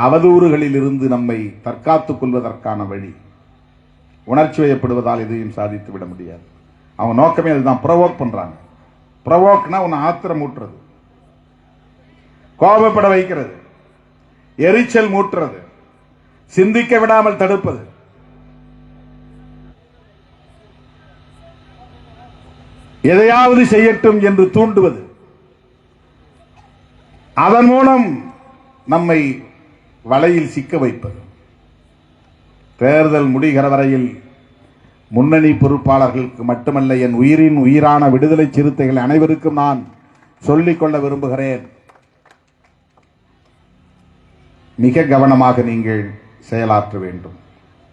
அவதூறுகளில் இருந்து நம்மை தற்காத்துக் கொள்வதற்கான வழி. உணர்ச்சி வயப்படுவதால் எதையும் சாதித்து விட முடியாது. அவங்க நோக்கமே அதுதான். ப்ரொவோக் பண்றாங்க. ப்ரொவோக்னா உன்னை ஆத்திரம் மூட்டுறது, கோபப்பட வைக்கிறது, எரிச்சல் மூட்டுறது, சிந்திக்க விடாமல் தடுப்பது. எதையாவது செய்யட்டும் என்று தூண்டுவது, அதன் மூலம் நம்மை வலையில் சிக்க வைப்பது. தேர்தல் முடிகிற வரையில் முன்னணி பொறுப்பாளர்களுக்கு மட்டுமல்ல, என் உயிரின் உயிரான விடுதலை சிறுத்தைகள் அனைவருக்கும் நான் சொல்லிக் கொள்ள விரும்புகிறேன், மிக கவனமாக நீங்கள் செயலாற்ற வேண்டும்.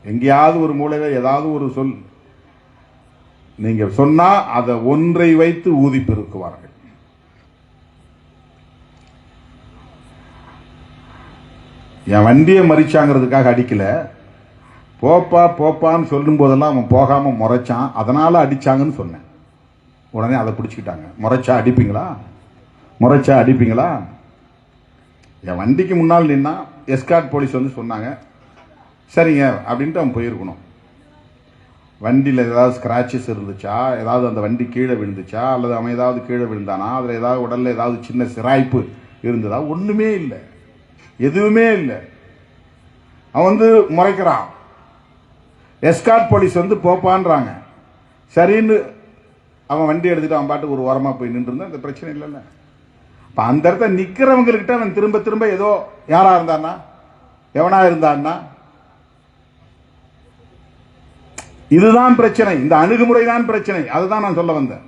எங்கேயாவது ஒரு மூலையில் ஏதாவது ஒரு சொல் நீங்க சொன்னா அதை ஒன்றை வைத்து ஊதி பெருக்குவார்கள். என் வண்டியை மறிச்சாங்கிறதுக்காக அடிக்கல, போப்பா போப்பான்னு சொல்லும் போதெல்லாம் அவன் போகாம முறைச்சான், அதனால அடிச்சாங்கன்னு சொன்னேன். உடனே அதை பிடிச்சிக்கிட்டாங்க. முறைச்சா அடிப்பீங்களா? முறைச்சா அடிப்பீங்களா? என் வண்டிக்கு முன்னால் நின்னா எஸ்கார்ட் போலீஸ் வந்து சொன்னாங்க, சரிங்க அப்படின்ட்டு அவன் போயிருக்கணும். வண்டியில் ஏதாவது ஸ்கிராச்சஸ் இருந்துச்சா, ஏதாவது அந்த வண்டி கீழே விழுந்துச்சா, அல்லது அவன் ஏதாவது கீழே விழுந்தானா, அதில் ஏதாவது உடலில் ஏதாவது சின்ன சிராய்ப்பு இருந்ததா? ஒன்றுமே இல்லை. எதுவுமே இல்லை. அவன் வந்து முறைக்கிறான். எஸ்கார்ட் போலீஸ் வந்து போப்பான்றாங்க. சரின்னு அவன் வண்டி எடுத்துட்டு அவன் பாட்டு ஒரு ஓரமா போய் நின்று இருந்தா இந்த பிரச்சனை இல்லைல்ல. அந்த இடத்துல நிக்கிறவங்ககிட்ட அவன் திரும்ப திரும்ப ஏதோ யாரா இருந்தான்னா எவனா இருந்தான்னா இதுதான் பிரச்சனை. இந்த அணுகுமுறை தான் பிரச்சனை. அதுதான் நான் சொல்ல வந்தேன்.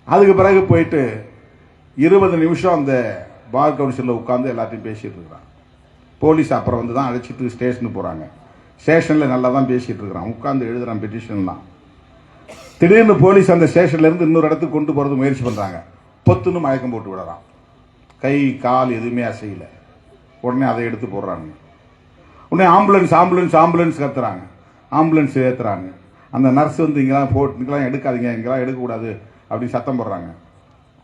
அதுக்கு பிறகு போயிட்டு 20 நிமிஷம் அந்த பார் கவுன்சிலில் உட்கார்ந்து எல்லாத்தையும் பேசிட்டு இருக்கிறான். போலீஸ் அப்புறம் வந்து தான் அழைச்சிட்டு ஸ்டேஷனுக்கு போறாங்க. ஸ்டேஷன்ல நல்லா தான் பேசிட்டு இருக்கிறான். உட்கார்ந்து எழுதுறான் பெட்டிஷன் தான். திடீர்னு போலீஸ் அந்த ஸ்டேஷன்ல இருந்து இன்னொரு இடத்துக்கு கொண்டு போறது முயற்சி பண்றாங்க. பொத்துன்னு மயக்கம் போட்டு விடுறான். கை கால் எதுவுமே அசையல. உடனே அதை எடுத்து போடுறாங்க. உடனே ஆம்புலன்ஸ் ஆம்புலன்ஸ் ஆம்புலன்ஸ் கத்துறாங்க. ஆம்புலன்ஸ் ஏத்துறாங்க. அந்த நர்ஸ் வந்து இங்கெல்லாம் எடுக்காதீங்க, இங்கெல்லாம் எடுக்கக்கூடாது அப்படின்னு சத்தம் போடுறாங்க.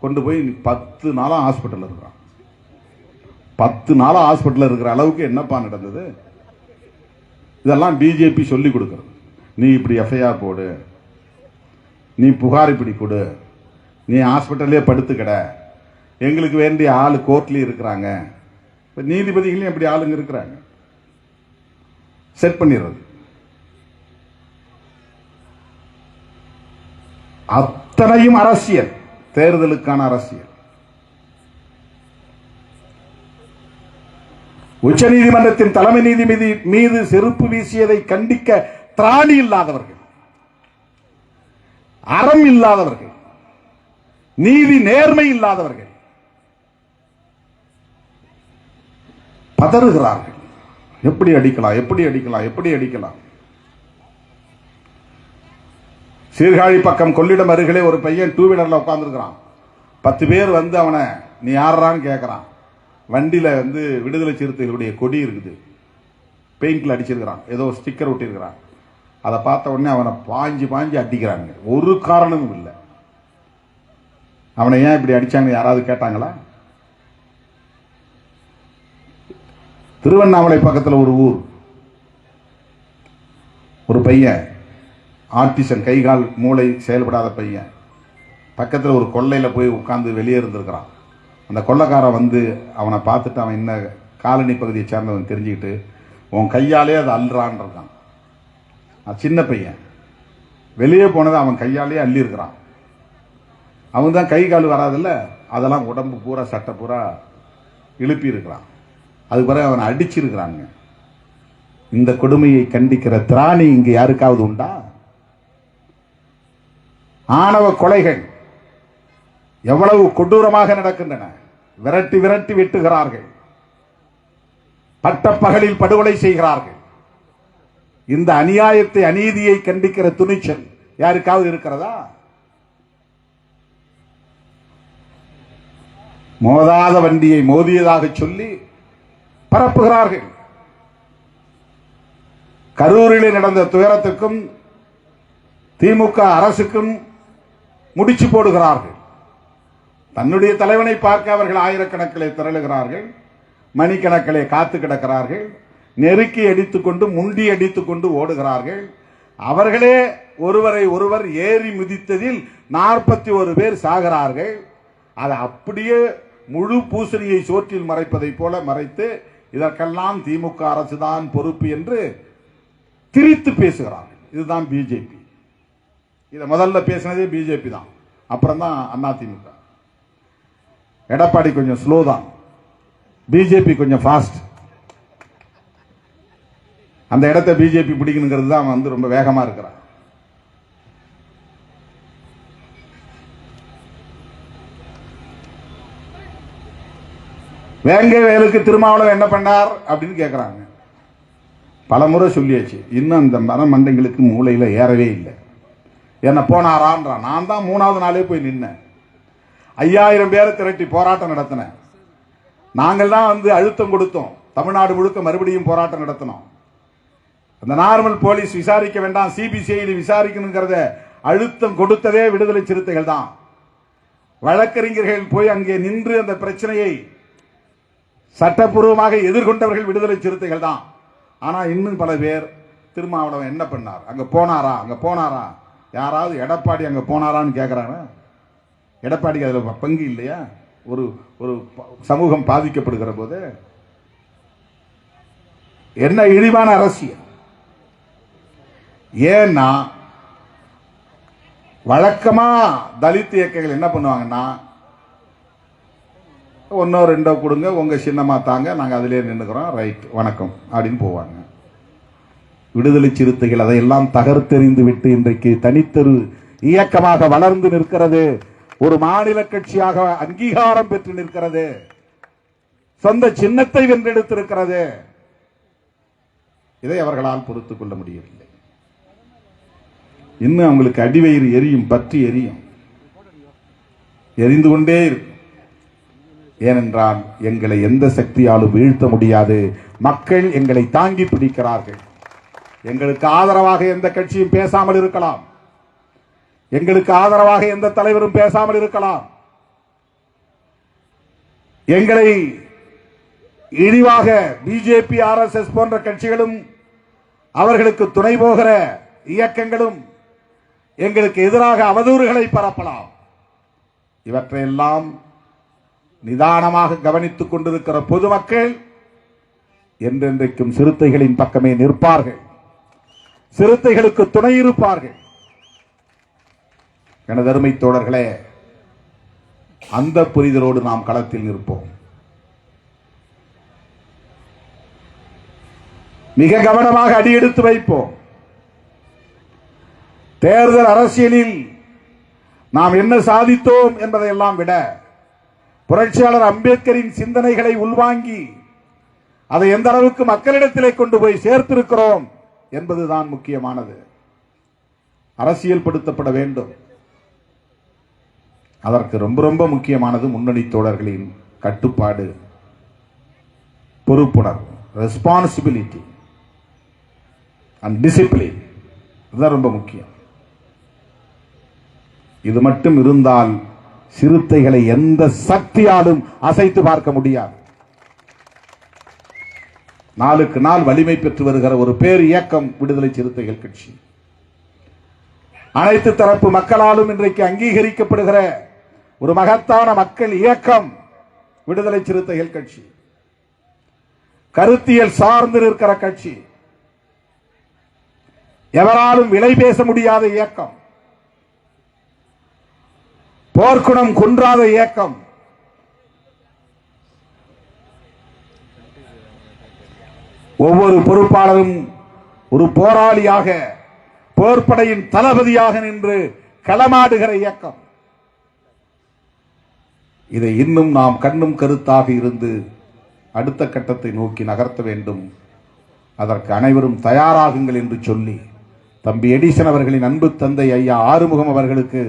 கொண்டு போய் 10 நாளா ஹாஸ்பிட்டல் இருக்கிறான். 10 நாளா ஹாஸ்பிட்டல் இருக்கிற அளவுக்கு என்னப்பா நடந்தது? இதெல்லாம் பிஜேபி சொல்லி கொடுக்கிறது. நீ இப்படி எஃப்ஐஆர் போடு, நீ புகார் இப்படி கொடு, நீ ஹாஸ்பிட்டல்லே படுத்துக்கட, எங்களுக்கு வேண்டிய ஆளு கோர்ட்லயும் இருக்கிறாங்க, நீதிபதிகளையும் எப்படி ஆளுங்க இருக்கிறாங்க, செட் பண்ணிடுறது. அத்தனையும் அரசியல், தேர்தலுக்கான அரசியல். உச்ச நீதிமன்றத்தின் தலைமை நீதிபதி மீது செருப்பு வீசியதை கண்டிக்க திராணி இல்லாதவர்கள், அறம் இல்லாதவர்கள், நீதி நேர்மை இல்லாதவர்கள் பதறுகிறார்கள். எப்படி அடிக்கலாம், எப்படி அடிக்கலாம், எப்படி அடிக்கலாம். சீர்காழி பக்கம் கொள்ளிடம் அருகிலே ஒரு பையன் 2 வீலர்ல உட்கார்ந்துருக்கிறான். 10 பேர் வந்து அவனை நீ யாரான்னு கேட்கறான். வண்டியில வந்து விடுதலை சிறுத்தைகளுடைய கொடி இருக்குது, பெயிண்ட்ல அடிச்சிருக்கிறான், ஏதோ ஸ்டிக்கர் ஒட்டிருக்கிறான். அதை பார்த்த உடனே அவனை பாஞ்சு பாஞ்சு அடிக்கிறாங்க. ஒரு காரணமும் இல்லை. அவனை ஏன் இப்படி அடிச்சாங்க யாராவது கேட்டாங்களா? திருவண்ணாமலை பக்கத்தில் ஒரு ஊர், ஒரு பையன் ஆர்டிசன், கைகால் மூளை செயல்படாத பையன், பக்கத்தில் ஒரு கொள்ளையில போய் உட்கார்ந்து வெளியே இருந்திருக்கிறான். அந்த கொள்ளைக்காரன் வந்து அவனை பார்த்துட்டு அவன் என்ன காலனி பகுதியை சேர்ந்தவன் தெரிஞ்சுக்கிட்டு உன் கையாலே அதை அள்ளுறான் இருக்கான். சின்ன பையன் வெளியே போனதை அவன் கையாலே அள்ளி இருக்கிறான். அவன் தான் கை கால் வராதில்ல, அதெல்லாம் உடம்பு பூரா சட்டை பூரா இழுப்பி இருக்கிறான். அதுக்கு பிறகு அவனை அடிச்சிருக்கிறாங்க. இந்த கொடுமையை கண்டிக்கிற திராணி இங்க யாருக்காவது உண்டா? ஆணவ கொலைகள் எவ்வளவு கொடூரமாக நடக்கின்றன. விரட்டி விரட்டி வெட்டுகிறார்கள், பட்டப்பகலில் படுகொலை செய்கிறார்கள். இந்த அநியாயத்தை, அநீதியை கண்டிக்கிற துணிச்சல் யாருக்காவது இருக்கிறதா? மோதாத வண்டியை மோதியதாக சொல்லி பரப்புகிறார்கள். கரூரிலே நடந்த துயரத்துக்கும் திமுக அரசுக்கும் முடிச்சு போடுகிறார்கள். தன்னுடைய தலைவனை பார்க்க அவர்கள் ஆயிரக்கணக்கிலே திரளுகிறார்கள், மணிக்கணக்கிலே காத்து கிடக்கிறார்கள், நெருக்கி அடித்துக்கொண்டு முண்டி அடித்துக்கொண்டு ஓடுகிறார்கள். அவர்களே ஒருவரை ஒருவர் ஏறி மிதித்ததில் 41 பேர் சாகிறார்கள். அதை அப்படியே முழு பூசணியை சோற்றில் மறைப்பதை போல மறைத்து இதற்கெல்லாம் திமுக அரசுதான் பொறுப்பு என்று திரித்து பேசுகிறார்கள். இதுதான் பிஜேபி. இதை முதல்ல பேசினதே பிஜேபி தான், அப்புறம் தான் அதிமுக. எடப்பாடி கொஞ்சம் ஸ்லோ தான், பிஜேபி கொஞ்சம் ஃபாஸ்ட். அந்த இடத்தை பிஜேபி பிடிக்கணுங்கிறது தான் வந்து ரொம்ப வேகமா இருக்கிறார். வேங்கை வேலுக்கு திருமாவளவன் என்ன பண்ணார் அப்படின்னு கேட்கிறாங்க. பலமுறை சொல்லியாச்சு, இன்னும் அந்த மரமண்டைங்களுக்கு மூளையில ஏறவே இல்லை. என்ன போனாரான்றான். நான் தான் 3வது நாளே போய் நின்னேன். 5000 பேரை திரட்டி போராட்டம் நடத்தினேன். நாங்கள் தான் வந்து அழுத்தம் கொடுத்தோம். தமிழ்நாடு முழுக்க மறுபடியும் போராட்டம் நடத்தினோம். அந்த நார்மல் போலீஸ் விசாரிக்க வேண்டாம், சிபிசிஐடி விசாரிக்கணுங்கிறத அழுத்தம் கொடுத்ததே விடுதலை சிறுத்தைகள் தான். வழக்கறிஞர்கள் போய் அங்கே நின்று அந்த பிரச்சனையை சட்டப்பூர்வமாக எதிர்கொண்டவர்கள் விடுதலை சிறுத்தைகள் தான். ஆனா இன்னும் பல பேர் திருமாவளவன் என்ன பண்ணார், அங்க போனாரா, அங்க போனாரா, யாராவது எடப்பாடி அங்க போனாரான்னு கேட்கிறாங்க. எடப்பாடிக்கு அதுல பங்கு இல்லையா? ஒரு ஒரு சமூகம் பாதிக்கப்படுகிற போது என்ன இழிவான அரசியல்? ஏன்னா வழக்கமா தலித் இயக்கங்கள் என்ன பண்ணுவாங்கன்னா, ஒன்னோ ரெண்டோ கொடுங்க, உங்க சின்னமா தாங்க, நாங்க அதிலே நின்னுக்கிறோம், ரைட் வணக்கம் அப்படின்னு போவாங்க. விடுதலை சிறுத்தைகள் அதையெல்லாம் தகர்த்தெறிந்து விட்டு இன்றைக்கு தனித்தொரு இயக்கமாக வளர்ந்து நிற்கிறது. ஒரு மாநில கட்சியாக அங்கீகாரம் பெற்று நிற்கிறது. சொந்த சின்னத்தை வென்றெடுத்திருக்கிறது. இதை அவர்களால் பொறுத்துக் கொள்ள முடியவில்லை. இன்னும் அவங்களுக்கு அடிவயிறு எரியும், பற்றி எரியும், எரிந்து கொண்டே இருக்கும். ஏனென்றால் எங்களை எந்த சக்தியாலும் வீழ்த்த முடியாது. மக்கள் எங்களை தாங்கி பிடிக்கிறார்கள். எங்களுக்கு ஆதரவாக எந்த கட்சியும் பேசாமல் இருக்கலாம், எங்களுக்கு ஆதரவாக எந்த தலைவரும் பேசாமல் இருக்கலாம். எங்களை இழிவாக பிஜேபி, ஆர்எஸ்எஸ் போன்ற கட்சிகளும் அவர்களுக்கு துணை போகிற இயக்கங்களும் எங்களுக்கு எதிராக அவதூறுகளை பரப்பலாம். இவற்றையெல்லாம் நிதானமாக கவனித்துக் கொண்டிருக்கிற பொதுமக்கள் என்றென்றைக்கும் சிறுத்தைகளின் பக்கமே நிற்பார்கள், சிறுத்தைகளுக்கு துணை இருப்பார்கள். எனது அருமை தோழர்களே, அந்த புரிதலோடு நாம் களத்தில் நிற்போம். மிக கவனமாக அடியெடுத்து வைப்போம். தேர்தல் அரசியலில் நாம் என்ன சாதித்தோம் என்பதையெல்லாம் விட புரட்சியாளர் அம்பேத்கரின் சிந்தனைகளை உள்வாங்கி அதை எந்த அளவுக்கு மக்களிடத்திலே கொண்டு போய் சேர்த்திருக்கிறோம் என்பதுதான் முக்கியமானது. அரசியல் படுத்தப்பட வேண்டும். அதற்கு ரொம்ப ரொம்ப முக்கியமானது முன்னணி தோழர்களின் கட்டுப்பாடு, பொறுப்புணர்வு, ரெஸ்பான்சிபிலிட்டி அண்ட் டிசிப்ளின். இதுதான் ரொம்ப முக்கியம். இது மட்டும் இருந்தால் சிறுத்தைகளை எந்த சக்தியாலும் அசைத்து பார்க்க முடியாது. நாளுக்கு நாள் வலிமை பெற்று வருகிற ஒரு பேர் இயக்கம் விடுதலை சிறுத்தைகள் கட்சி. அனைத்து தரப்பு மக்களாலும் இன்றைக்கு அங்கீகரிக்கப்படுகிற ஒரு மகத்தான மக்கள் இயக்கம் விடுதலை சிறுத்தைகள் கட்சி. கருத்தியல் சார்ந்து இருக்கிற கட்சி, எவராலும் விலை பேச முடியாத இயக்கம், போர்க்குணம் குன்றாத இயக்கம். ஒவ்வொரு பொறுப்பாளரும் ஒரு போராளியாக, போர்ப்படையின் தளபதியாக நின்று களமாடுகிற இயக்கம். இதை இன்னும் நாம் கண்ணும் கருத்தாக இருந்து அடுத்த கட்டத்தை நோக்கி நகர்த்த வேண்டும். அதற்கு அனைவரும் தயாராகுங்கள் என்று சொல்லி தம்பி எடிசன் அவர்களின் அன்பு தந்தை ஐயா ஆறுமுகம் அவர்களுக்கு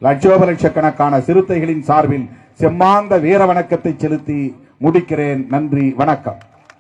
லட்சோப லட்சக்கணக்கான சிறுத்தைகளின் சார்பில் செம்மாந்த வீர வணக்கத்தை செலுத்தி முடிக்கிறேன். நன்றி, வணக்கம்.